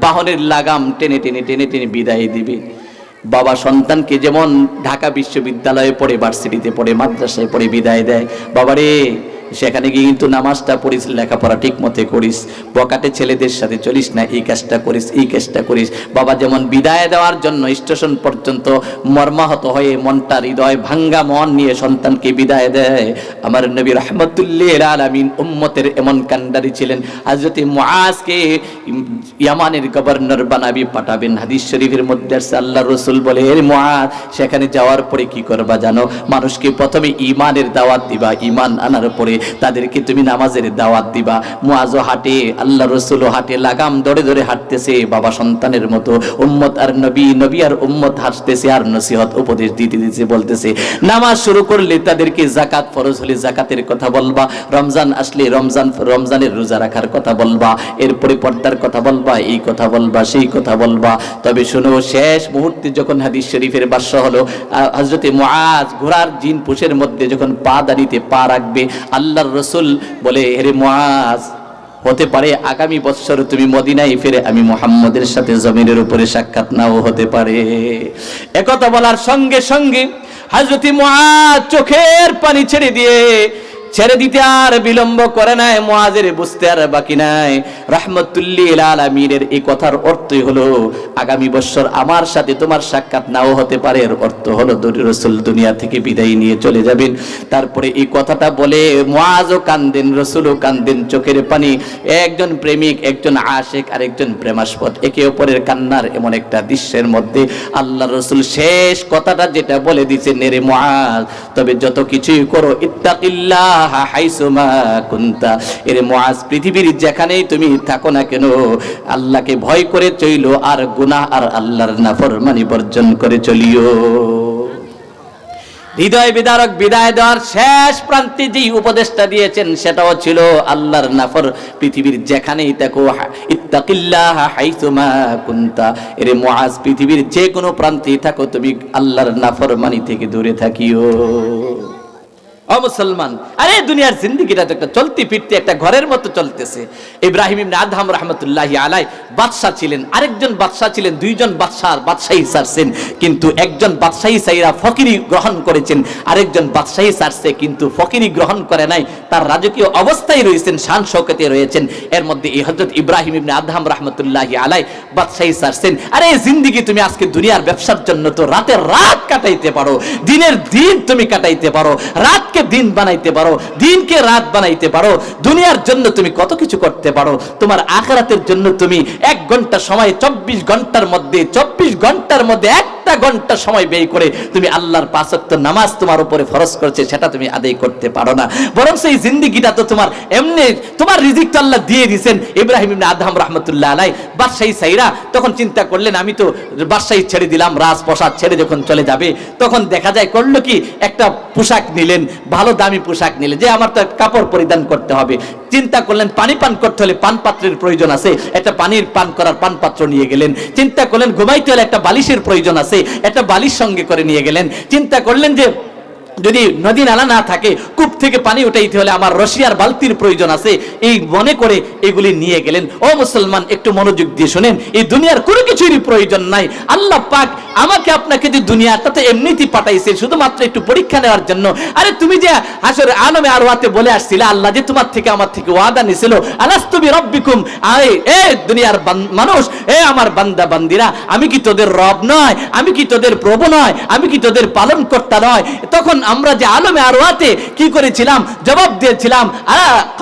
বাহনের লাগাম টেনে টেনে টেনে টেনে বিদায় দিবে। বাবা সন্তানকে যেমন ঢাকা বিশ্ববিদ্যালয়ে পড়ে, ভার্সিটিতে পড়ে, মাদ্রাসায় পড়ে বিদায় দেয়, বাবারে সেখানে গিয়ে কিন্তু নামাজটা পড়িস, লেখাপড়া ঠিক মতো করিস, বকাটে ছেলেদের সাথে চলিস না, এই কাজটা করিস, এই কাজটা করিস। বাবা যেমন বিদায় দেওয়ার জন্য স্টেশন পর্যন্ত মর্মাহত হয়ে মনটা হৃদয় ভাঙ্গা মন নিয়ে সন্তানকে বিদায় দেয়, আমার নবী রাহমাতুল্লিল আলামিন উম্মতের এমন কান্ডারি ছিলেন। হযরত মুআজকে ইয়ামানের গভর্নর বানাবি পাঠাবেন। হাদিস শরীফের মধ্যে আছে আল্লাহর রাসূল বলে, হে মুআজ, সেখানে যাওয়ার পরে কি করবা জানো? মানুষকে প্রথমে ঈমানের দাওয়াত দিবা, ঈমান আনার পরে তাদেরকে তুমি নামাজের দাওয়াত দিবা। মুআজও হাঁটে, আল্লাহর রাসূলও হাঁটে, লাগাম ধরে ধরে হাঁটতেছে বাবা সন্তানের মতো। উম্মত আর নবী, নবী আর উম্মত হাসতেছে আর নসিহত উপদেশ দিতে দিতে বলতেছে, নামাজ শুরু করলে তাদেরকে যাকাত ফরজ হলে যাকাতের কথা বলবা, রমজান আসলে রমজানের রোজা রাখার কথা বলবা, এরপরে পর্দার কথা বলবা, এই কথা বলবা, সেই কথা বলবা। তবে শোনো, শেষ মুহূর্তে যখন হাদিস শরীফের ভাষ্য হলো, হযরতে মুআজ ঘোড়ার জিন পুশের মধ্যে যখন পা দাঁড়িতে পা রাখবে, আল্লাহর রাসূল বলে, হে মুআজ, হতে পারে আগামী বছর তুমি মদিনায় ফিরে আমি মুহাম্মদের সাথে জমিনের উপরে সাক্ষাৎ নাও হতে পারে। একথা বলার সঙ্গে সঙ্গে হযরত মুআজ চোখের পানি ছেড়ে দিতে আর বিলম্ব করে নাই। মুআজের বুঝতে আর বাকি নাই। রাহমাতুল্লিল আলামিনের এই কথার অর্থই হলো আগামী বছর আমার সাথে তোমার সাক্ষাৎ নাও হতে পারে। এর অর্থ হলো রাসূল দুনিয়া থেকে বিদায় নিয়ে চলে যাবেন। তারপরে এই কথাটা বলে মুআজও কান্দেন, রাসূলও কান্দেন, চোখের পানি। একজন প্রেমিক, একজন আশিক আর একজন প্রেমাস্পদ, একে অপরের কান্নার এমন একটা দৃশ্যের মধ্যে আল্লাহর রাসূল শেষ কথাটা যেটা বলে দিয়েছেন, রে মুআজ, তবে যত কিছুই করো, ইত্তাকিল্লাহ হাইসুমা কুনতা, এর মুআজ, পৃথিবীর যেখানেই তুমি থাকো না কেন, আল্লাহকে ভয় করে চইলো আর গুনাহ আর আল্লাহর নাফরমানি বর্জন করে চলিও। হৃদয় বিদারক বিদায় দেওয়ার শেষ প্রান্তে যে উপদেশটা দিয়েছেন সেটাও ছিল আল্লাহর নাফর, পৃথিবীর যেখানেই থাকো, ইত্তাকিল্লাহ হাইসুমা কুনতা, এর মুআজ, পৃথিবীর যে কোনো প্রান্তেই থাকো তুমি আল্লাহর নাফরমানি থেকে দূরে থাকিও। ও মুসলমান, আরে দুনিয়ার জিন্দেগিটা তো একটা চলতি ফিরতি একটা ঘরের মতো চলতেছে। ইব্রাহিম ইবনে আদহাম রাহমাতুল্লাহি আলাইহি বাদশা ছিলেন, আরেকজন বাদশা ছিলেন, দুইজন বাদশাহী ছাড়ছেন, কিন্তু একজন বাদশাহী ছাইরা ফকিরি গ্রহণ করেছেন, আরেকজন বাদশাহী ছাড়ছে কিন্তু ফকিরি গ্রহণ করে নাই, তার রাজকীয় অবস্থায় রয়েছেন, শান শৌকতে রয়েছেন। এর মধ্যে এই হযরত ইব্রাহিম ইবনে আদহাম রাহমাতুল্লাহি আলাইহি বাদশাহী ছাড়ছেন। আরে জিন্দেগি তুমি আজকে দুনিয়ার ব্যবসার জন্য তো রাতের রাত কাটাইতে পারো, দিনের দিন তুমি কাটাইতে পারো, রাতকে দিন বানাইতে পারো, দিনকে রাত বানাইতে পারো, দুনিয়ার জন্য তুমি কত কিছু করতে পারো। তোমার আখিরাতের জন্য তুমি 1 ঘন্টা সময় 24 ঘন্টার মধ্যে 24 ঘন্টার মধ্যে 1টা ঘন্টা সময় ব্যয় করে তুমি আল্লাহর 5 ওয়াক্ত নামাজ তোমার উপরে ফরজ করেছে, সেটা তুমি আদায় করতে পারো না। বরং সেই জিন্দেগিটা তো তোমার এমনি, তোমার রিজিক তো আল্লাহ দিয়ে দিয়েছেন। ইব্রাহিম ইবনে আদহাম রাহমাতুল্লাহ আলাইহি বাদশাহী সাইরা তখন চিন্তা করলেন, আমি তো বাদশাহী ছেড়ে দিলাম, রাজপ্রাসাদ ছেড়ে যখন চলে যাবে, তখন দেখা যায় করলো কি, একটা পোশাক নিলেন, ভালো দামি পোশাক নিলেন, যে আমার তো কাপড় পরিধান করতে হবে। চিন্তা করলেন পানি পান করতে হলে পান পাত্রের প্রয়োজন আছে, একটা পানির পান করার পান পাত্র নিয়ে গেলেন। চিন্তা করলেন ঘুমাইতে হলে একটা বালিশের প্রয়োজন আছে, একটা বালিশ সঙ্গে করে নিয়ে গেলেন। চিন্তা করলেন যে যদি নদী নালা না থাকে, কূপ থেকে পানি উঠাইতে হলে আমার রশিয়ার বালতির প্রয়োজন আছে, এই মনে করে এগুলি নিয়ে গেলেন। ও মুসলমান, একটু মনোযোগ দিয়ে শুনেন, এই দুনিয়ার কোনো কিছুরই প্রয়োজন নাই। আল্লাহ পাক আমাকে আপনাকে যে দুনিয়াটাতে এমনিতেই পাঠাইছে শুধুমাত্র একটু পরীক্ষা নেওয়ার জন্য। আরে তুমি যে হাসর আলমে আরওয়াতে বলে আসছিলে, আল্লাহ যে তোমার থেকে আমার থেকে ওয়াদা নিছিল, আলাস্তু বিরাব্বিকুম, আরে এ দুনিয়ার মানুষ, এ আমার বান্দা বান্দিরা, আমি কি তোদের রব নয়? আমি কি তোদের প্রভু নয়? আমি কি তোদের পালন কর্তা নয়? তখন আমরা যে আলমে আরওয়াতে কি করেছিলাম, জবাব দিয়েছিলাম,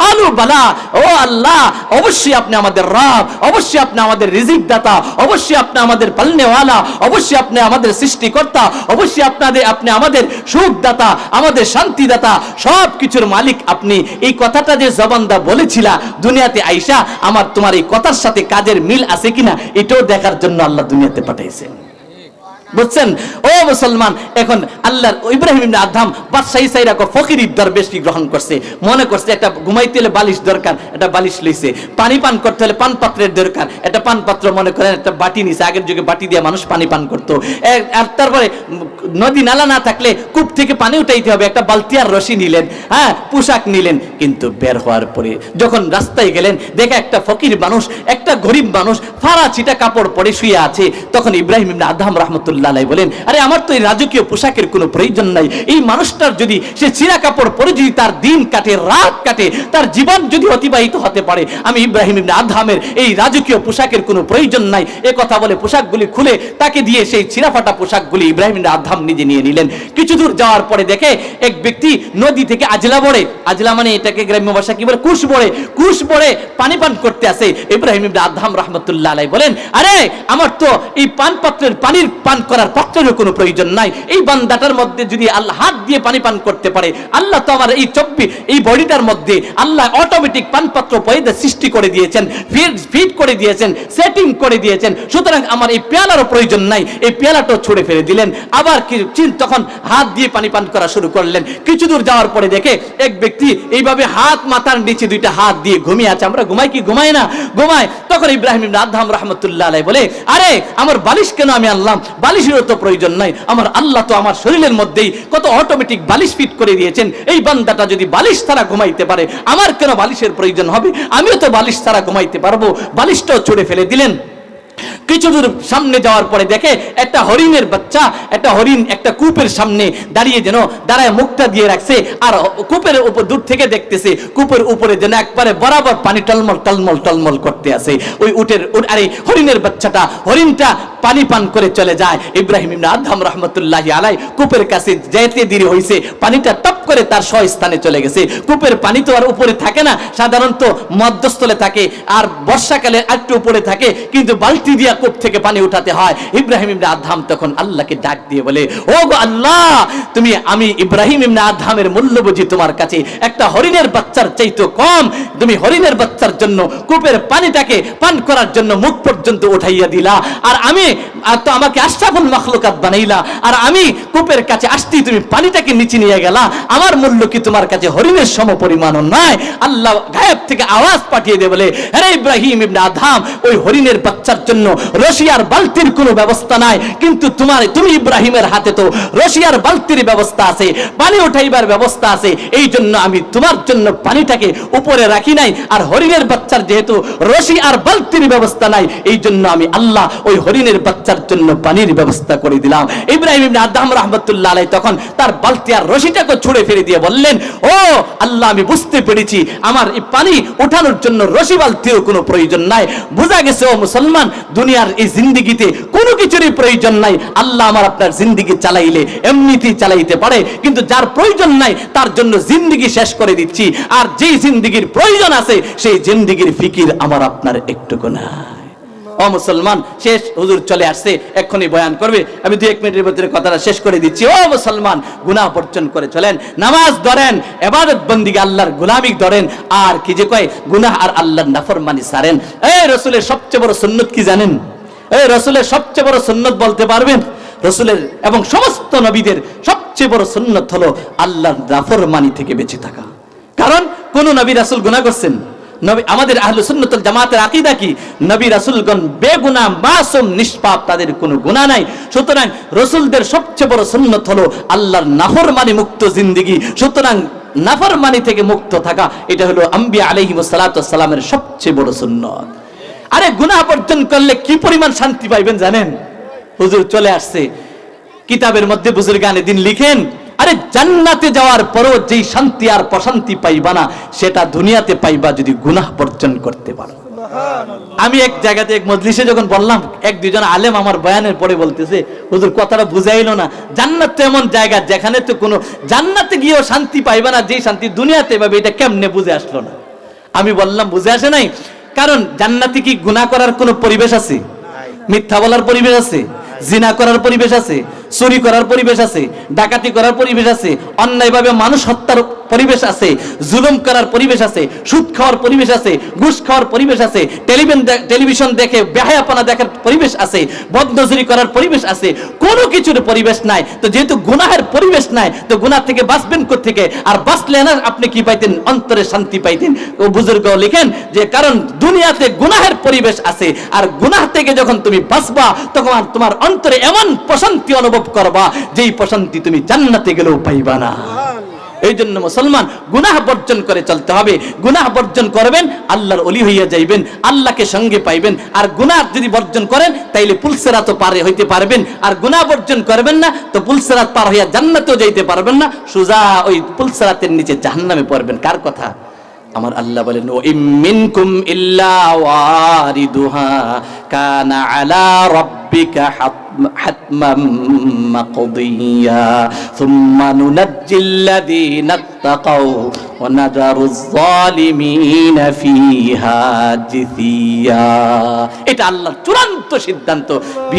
কালু বালা, ও আল্লাহ, অবশ্যই আপনি আমাদের রব, অবশ্যই আপনি আমাদের রিজিক দাতা, অবশ্যই আপনি আমাদের পালনেওয়ালা, অবশ্যই আপনি আমাদের সৃষ্টিকর্তা, অবশ্যই আপনি আমাদের সুখ দাতা, আমাদের শান্তি দাতা, সব কিছুর মালিক আপনি। এই কথাটা যে জবানদা বলেছিলা, দুনিয়াতে আইসা আমার তোমার এই কথার সাথে কাজের মিল আছে কিনা এটাও দেখার জন্য আল্লাহ দুনিয়াতে পাঠাইছেন। বুঝছেন ও মুসলমান? এখন আল্লাহর ইব্রাহিম ইবনে আদহাম বাদশাহী সাইরা ফকিরি দরবেশ কি গ্রহণ করছে, মনে করছে একটা ঘুমাইতে হলে বালিশ দরকার, একটা বালিশ লইছে, পানি পান করতে হলে পান পাত্রের দরকার, একটা পান পাত্র মনে করেন একটা বাটি নিছে, আগের যুগে বাটি দিয়ে মানুষ পানি পান করতো। আর তারপরে নদী নালা না থাকলে কূপ থেকে পানি উঠাইতে হবে, একটা বালতি আর রশি নিলেন, হ্যাঁ, পোশাক নিলেন। কিন্তু বের হওয়ার পরে যখন রাস্তায় গেলেন, দেখে একটা ফকির মানুষ, একটা গরিব মানুষ ফাড়া ছিটা কাপড় পরে শুয়ে আছে। তখন ইব্রাহিম ইবনে আদহাম রাহমাতুল্লাহ রহমতুল্লাহ আলাইহি বলেন, আরে আমার তো এই রাজকীয় পোশাকের কোনো প্রয়োজন নাই। এই মানুষটার যদি সে ছিঁড়া কাপড় পরে যদি তার দিন কাটে, রাত কাটে, তার জীবন যদি অতিবাহিত হতে পারে, আমি ইব্রাহিম ইবনে আদহামের এই রাজকীয় পোশাকের কোনো প্রয়োজন নাই। এ কথা বলে পোশাকগুলি খুলে তাকে দিয়ে সেই ছিঁড়া ফাটা পোশাকগুলি ইব্রাহিম ইবনে আদহাম নিজে নিয়ে নিলেন। কিছু দূর যাওয়ার পরে দেখে এক ব্যক্তি নদী থেকে আজলা বড়ে, আজলা মানে এটাকে গ্রাম্য ভাষা কি বলে, কুশ বড়ে পানি পান করতে আসে। ইব্রাহিম ইবনে আদহাম রাহমাতুল্লাহ আলাইহি বলেন, আরে আমার তো এই পানপাত্রের পানির পান করার পাত্রের কোনো প্রয়োজন নাই। এই বান্দাটার মধ্যে যদি আল্লাহ হাত দিয়ে পানি পান করতে পারে, আল্লাহ তো আমার এই বডিটার মধ্যে আল্লাহ অটোমেটিক পানপাত্র পয়দা সৃষ্টি করে দিয়েছেন, ফিট করে দিয়েছেন, সেটিং করে দিয়েছেন, সুতরাং আমার এই পেয়ালারও প্রয়োজন নাই। এই পেয়ালাটাও ছুঁড়ে ফেলে দিলেন। আবার তখন হাত দিয়ে পানি পান করা শুরু করলেন। কিছু দূর যাওয়ার পরে দেখে এক ব্যক্তি এইভাবে হাত মাথার নিচে দুইটা হাত দিয়ে ঘুমিয়ে আছে। আমরা ঘুমাই কি ঘুমাই না? ঘুমায়। তখন ইব্রাহিম ইবনে আদহাম রাহমাতুল্লাহ আলাইহি বলে, আরে আমার বালিশ কেন আমি আনলাম? বালিশেরও তো প্রয়োজন নাই। আমার আল্লাহ তো আমার শরীরের মধ্যেই কত অটোমেটিক বালিশ ফিট করে দিয়েছেন। এই বান্দাটা যদি বালিশ ছাড়া ঘুমাইতে পারে, আমার কেন বালিশের প্রয়োজন হবে? আমিও তো বালিশ ছাড়া ঘুমাইতে পারবো। বালিশটাও ছুঁড়ে ফেলে দিলেন। কিছু দূর সামনে যাওয়ার পরে দেখে একটা হরিণের বাচ্চা, একটা হরিণ একটা কূপের সামনে দাঁড়ায় মুখটা দিয়ে রাখছে, আর কূপের উপর দূর থেকে দেখতেছে কূপের উপরে যেন একবারে বরাবর পানি টলমল টলমল টলমল করতে আছে। ওই আরে হরিণের বাচ্চাটা, হরিণটা পানি পান করে চলে যায়। ইব্রাহিম ইবনে আদহাম রাহমাতুল্লাহি আলাইহি কূপের কাছে যেতে দেরি হয়েছে, পানিটা টপ করে তার স্থানে চলে গেছে। কূপের পানি তো আর উপরে থাকে না, সাধারণত মধ্যস্থলে থাকে, আর বর্ষাকালে একটু উপরে থাকে, কিন্তু বালতি দিয়া কূপ থেকে পানি উঠাতে হয়। ইব্রাহিম ইবনে আদহাম তখন আল্লাহকে ডাক দিয়ে বলে, ও গো আল্লাহ, আমি ইব্রাহিম ইবনে আদহামের মূল্য বুঝি তোমার কাছে একটা হরিণের বাচ্চার চাইতে কম। তুমি হরিণের বাচ্চার জন্য কূপের পানিটাকে পান করার জন্য মুখ পর্যন্ত উঠাইয়া দিলা, আর তো আমাকে আশরাফুল মাখলুকাত বানাইলা, আর আমি কূপের কাছে আসতেই তুমি পানিটাকে নিচে নিয়ে গেলা। আমার মূল্য কি তোমার কাছে হরিণের সম পরিমাণও নয়? আল্লাহ গায়েব থেকে আওয়াজ পাঠিয়ে দিয়ে বলে, আরে ইব্রাহিম ইবনে আদহাম, ওই হরিণের বাচ্চার জন্য রশিয়ার বালতির কোনো ব্যবস্থা নাই, কিন্তু তুমি ইব্রাহিমের হাতে তো রশিয়ার বালতির ব্যবস্থা আছে, পানি উঠাইবার ব্যবস্থা আছে। এই জন্য আমি তোমার জন্য পানিটাকে উপরে রাখি নাই, আর হরিণের বাচ্চার যেহেতু রশি আর বালতির ব্যবস্থা নাই, এই জন্য আমি আল্লাহ ওই হরিণের বাচ্চার জন্য পানির ব্যবস্থা করে দিলাম। ইব্রাহিম ইবনে আদহাম রাহমাতুল্লাহ আলাইহি তখন তার বালতি আর রশিটাকে ছুঁড়ে ফেলে দিয়ে বললেন, ও আল্লাহ, আমি বুঝতে পেরেছি আমার এই পানি উঠানোর জন্য রশি বালতিরও কোনো প্রয়োজন নাই। বোঝা গেছে ও মুসলমান, দুনিয়ার এই জিন্দেগিতে কোনো কিছুরই প্রয়োজন নাই। আল্লাহ আমার আপনার জিন্দেগি চালাইলে এমনিতেই চালাইতে পারে, কিন্তু যার প্রয়োজন নাই তার জন্য জিন্দেগি শেষ করে দিচ্ছি, আর যেই জিন্দেগির প্রয়োজন আছে সেই জিন্দেগির ফিকির আমার আপনার একটুকু নাই। ও মুসলমান, শেষ হুজুর চলে আসছে, এক্ষুনি বয়ান করবে, আমি 2-1 মিনিটের ভিতরে কথাটা শেষ করে দিচ্ছি। ও মুসলমান, গুনাহ বর্জন করে চলেন, নামাজ ধরেন, ইবাদত বন্দেগী আল্লাহর গোলামি ধরেন, আর কি যে কয় গুনাহ আর আল্লাহর নাফরমানি ছাড়েন। এই রাসূলের সবচেয়ে বড় সুন্নাত কি জানেন? এই রাসূলের সবচেয়ে বড় সুন্নাত বলতে পারবেন? রাসূলের এবং সমস্ত নবীদের সবচেয়ে বড় সুন্নাত হলো আল্লাহর নাফরমানি থেকে বেঁচে থাকা। কারণ কোন নবী রাসূল গুনাহ করছেন? নবী, আমাদের আহলুস সুন্নাত ওয়াল জামাতের আকীদা কি? নবী রাসূলগণ বেগুনাহ, মাসুম, নিষ্পাপ, তাদের কোনো গুনাহ নাই। সুতরাং রাসূলদের সবচেয়ে বড় সুন্নাত হলো আল্লাহর নাফরমানি মুক্ত জিন্দেগি। সুতরাং নাফরমানি থেকে মুক্ত থাকা, এটা হলো আম্বিয়া আলাইহিমুস সালাতু ওয়াস সালামের সবচেয়ে বড় সুন্নাত। আরে গুনাহ বর্জন করলে কি পরিমাণ শান্তি পাইবেন জানেন? হুজুর চলে আসছে, কিতাবের মধ্যে বুজুর্গানে দিন লিখেন, আরে জান্নাতে যাওয়ার পরও যেই শান্তি আর প্রশান্তি পাইবা না, সেটা দুনিয়াতে পাইবা যদি গুনাহ বর্জন করতে পারো। আমি এক জায়গাতে এক মজলিসে যখন বললাম, 1-2 জন আলেম আমার বয়ানের পরে বলতেছে, হুজুর কথাটা বুঝাইলো না, জান্নাত তো এমন জায়গা যেখানে তো কোনো জান্নাতে গিয়েও শান্তি পাইবা না, যেই শান্তি দুনিয়াতে পাবে, এটা কেমনে বুঝে আসলো না? আমি বললাম বুঝে আসে নাই, কারণ জান্নাতে কি গুনাহ করার কোনো পরিবেশ আছে? মিথ্যা বলার পরিবেশ আছে? জিনা করার পরিবেশ আছে? চুরি করার পরিবেশ আছে? ডাকাতি করার পরিবেশ আছে? অন্যায়ভাবে মানুষ হত্যার পরিবেশ আছে? জুলুম করার পরিবেশ আছে? সুদ খাওয়ার পরিবেশ আছে? ঘুষ খাওয়ার পরিবেশ আছে? টেলিভিশন দেখে বেহায়াপনা দেখার পরিবেশ আছে? বদনজরি করার পরিবেশ আছে? কোনো কিছুর পরিবেশ নাই। তো যেহেতু গুনাহের পরিবেশ নাই, তো গুনাহ থেকে বাঁচবেন কোত্থেকে? আর বাঁচলে না আপনি কি পাইতেন? অন্তরে শান্তি পাইতেন। ও বুজুর্গ লিখেন যে কারণ দুনিয়াতে গুনাহের পরিবেশ আছে, আর গুনাহ থেকে যখন তুমি বাঁচবা, তখন তোমার অন্তরে এমন প্রশান্তি অনুভব করবা, যেই প্রশান্তি তুমি জান্নাতে গেলেও পাইবা না। এই জন্য মুসলমান গুনাহ বর্জন করে চলতে হবে। গুনাহ বর্জন করবেন, আল্লাহর ওলি হইয়া যাইবেন, আল্লাহকে সঙ্গে পাইবেন। আর গুনাহ যদি বর্জন করেন তাইলে পুলসিরাত পার হইতে পারবেন। আর গুনাহ বর্জন করবেন না তো পুলসিরাত পার হইয়া জান্নাতেও যাইতে পারবেন না, সোজা ওই পুলসিরাতের নিচে জাহান্নামে পড়বেন। কার কথা? আমার আল্লাহ বলেন, ওয়া মিনকুম ইল্লা ওয়ারিদুহা কানা আলা রাব্বিকা হাতমান মাকদিয়া সুম্মা নুনাজ্জিল্লাযীনা তাকাউ ওয়া নাযারুজ জালিমিনা ফিহা জিসিয়া। এটা আল্লাহর চূড়ান্ত সিদ্ধান্ত।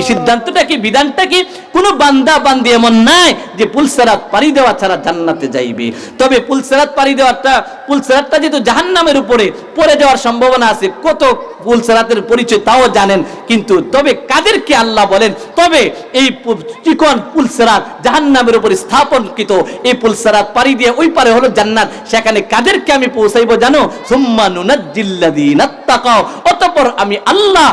সিদ্ধান্তটা কি, বিধানটা কি? কোন বান্দা বান্দি এমন নাই যে পুলসিরাত পাড়ি দেওয়া ছাড়া জান্নাতে যাইবে। তবে পুলসিরাত পাড়ি দেওয়াটা, পুলসিরাতটা যেহেতু জাহান্নামের উপরে পড়ে যাওয়ার সম্ভাবনা আছে, কত পুলসিরাতের পরিচয় তাও জানেন, কিন্তু তবে কাদেরকে আল্লাহ বলেন, তবে এই চিকন পুলসিরাত জাহান্নামের উপরে স্থাপনকৃত এই পুলসিরাত পাড়ি দিয়ে ওই পারে হলো জান্নাত, সেখানে কাদেরকে আমি পৌঁছাইবো জানো? সুম্মা নুনাজ্জিল্লাযীনা তাকাও, অতঃপর আমি আল্লাহ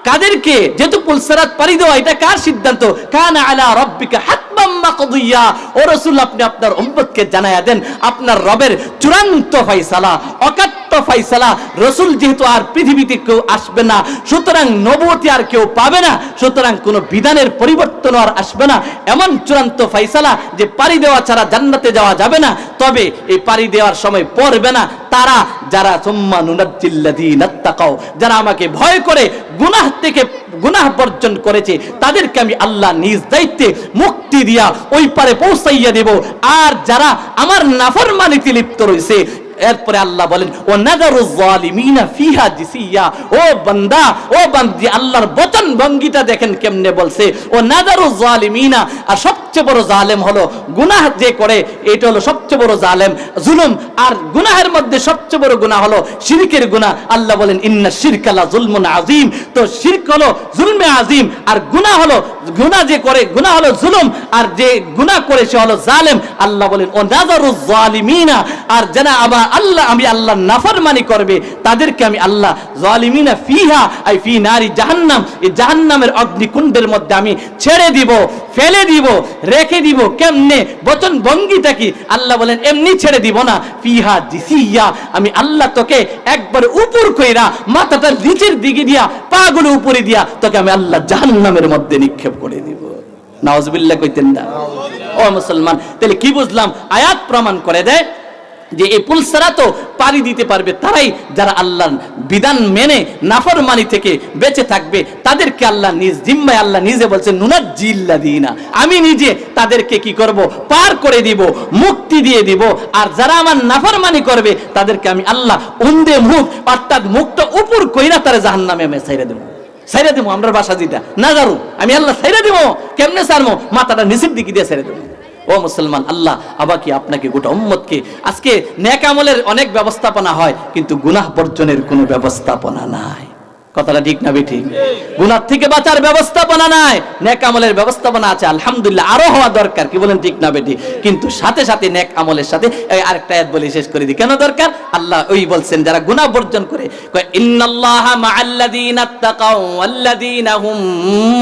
কাদেরকে, যেহেতু পুলসিরাত পাড়ি দেওয়া এটা কার সিদ্ধান্ত? কানা আলা রাব্বিকা হাতমান মাকদিয়া। ও রাসূল, আপনি আপনার উম্মতকে জানায়া দেন আপনার রবের চূড়ান্ত ফয়সালা, অকাট্য ফয়সালা। রাসূল যেহেতু আর পৃথিবীতে কেউ আসবে না, সুতরাং নবুয়তি আর কেউ পাবে না, সুতরাং কোনো বিধানের পরিবর্তন আর আসবে না। এমন চূড়ান্ত ফয়সালা যে পাড়ি দেওয়া ছাড়া জান্নাতে যাওয়া যাবে না। তবে এই পাড়ি দেওয়ার সময় পড়বে না তারা যারা সুম্মা নুনাজ্জিল্লাযীনা তাকাও, যারা আমাকে ভয় করে গুনাহ থেকে গুনাহ বর্জন করেছে, তাদেরকে আমি আল্লাহ নিজ দায়িত্বে মুক্তি দিয়া ওই পারে পৌঁছাইয়া দেব। আর যারা আমার নাফরমানিতে লিপ্ত রয়েছে, এরপরে আল্লাহ বলেন, ও নাযারুজ জালিমিনা ফিহা জিসিয়া। ও বান্দা, ও বান্দি, আল্লাহর বচন ভঙ্গিটা দেখেন কেমনে বলছে, ও নাযারুজ জালিমিনা। আর সবচেয়ে বড় জালেম হলো গুনাহ যে করে, এটা হলো সবচেয়ে বড় জালেম, জুলুম। আর গুনাহের মধ্যে সবচেয়ে বড় গুনাহ হলো শিরকের গুনাহ। আল্লাহ বলেন, ইন্না শিরকা লা যুলমুন আযীম। তো শিরক হলো জুলমে আযীম, আর গুনাহ হলো, গুনাহ যে করে গুনাহ হলো জুলুম, আর যে গুনাহ করে সে হলো জালেম। আল্লাহ বলেন, ও নাযারুজ জালিমিনা। আর যারা আবার আল্লাহ আমি আল্লাহ নাফরমানি করবে, তাদেরকে আমি আল্লাহ জালিমিনা ফিহা আই ফি নারি জাহান্নাম, এই জাহান্নামের অগ্নিকুণ্ডের মধ্যে আমি ছেড়ে দিব, ফেলে দিব, রেখে দিব। কেমনে? বচন ভঙ্গিটা কি? আল্লাহ বলেন, এমনি ছেড়ে দিব না, ফিহা জিসিয়া। আমি আল্লাহ তোকে একবার উপর কইরা মাথাটা নিচের দিকে দিয়া, পাগুলো উপরে দিয়া তোকে আমি আল্লাহ জাহান্নামের মধ্যে নিক্ষেপ করে দিব। নাউজুবিল্লাহ কইতেন না? ও মুসলমান, তাহলে কি বুঝলাম? আয়াত প্রমাণ করে দেয় যে এই পুলসিরাতও পাড়ি দিতে পারবে তারাই যারা আল্লাহর বিধান মেনে নাফরমানি থেকে বেঁচে থাকবে। তাদেরকে আল্লাহ নিজ জিম্মায়, আল্লাহ নিজে বলছেন, নুনাজ্জিল্লাযীনা, আমি নিজে তাদেরকে কি করব? পার করে দিব, মুক্তি দিয়ে দিব। আর যারা আমার নাফরমানি করবে তাদেরকে আমি আল্লাহ উন্দে মুখ, অর্থাৎ মুখটা উপর কইরা তারা জাহান্নামে আমি ছাইরা দেব। ছাইরা দেবো, আমরা ভাষা যেটা নাজারু, আমি আল্লাহ ছাইরা দেবো। কেমনে ছাড়বো? মাথাটা নিচের দিকে দিয়ে ছেড়ে দেবো। ও মুসলমান, আল্লাহ আমাকে আপনাকে গোটা উম্মতকে, আজকে নেক আমলের অনেক ব্যবস্থাপনা হয় কিন্তু গুনাহ বর্জনের কোনো ব্যবস্থাপনা নাই। কথাটা ঠিক না বেঠিক? গুনাহ থেকে বাঁচার ব্যবস্থাপনা নাই, নেক আমলের ব্যবস্থাপনা আছে, আলহামদুলিল্লাহ, আরো হওয়া দরকার। কি বলেন, ঠিক না বেঠিক? কিন্তু সাথে সাথে নেক আমলের সাথে আরেকটা আয়াত বলে শেষ করে দিই, কেন দরকার? আল্লাহ ওই বলছেন যারা গুনাহ বর্জন করে, ইন্নাল্লাহা মাআল্লাযীনা তাকাউ ওয়াল্লাযীনা হুম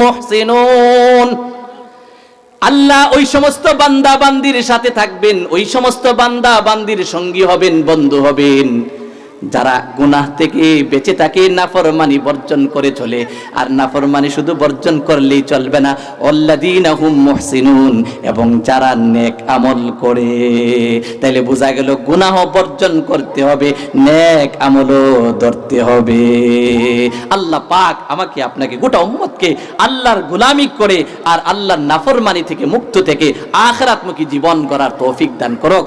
মুহসিনুন। আল্লাহ ওই সমস্ত বান্দা বান্দির সাথে থাকবেন, ওই সমস্ত বান্দা বান্দির সঙ্গী হবেন, বন্ধু হবেন যারা গুনাহ থেকে বেঁচে থাকে, নাফরমানি বর্জন করে চলে। আর নাফরমানি শুধু বর্জন করলেই চলবে না, আল্লাযীনা হুম মুহসিনুন, এবং যারা নেক আমল করে। তাইলে বোঝা গেল গুনাহ বর্জন করতে হবে, নেক আমলও ধরতে হবে। আল্লাহ পাক আমাকে আপনাকে গোটা উম্মতকে আল্লাহর গোলামি করে আর আল্লাহর নাফরমানি থেকে মুক্ত থেকে আখিরাতমুখী জীবন গড়ার তৌফিক দান করুক।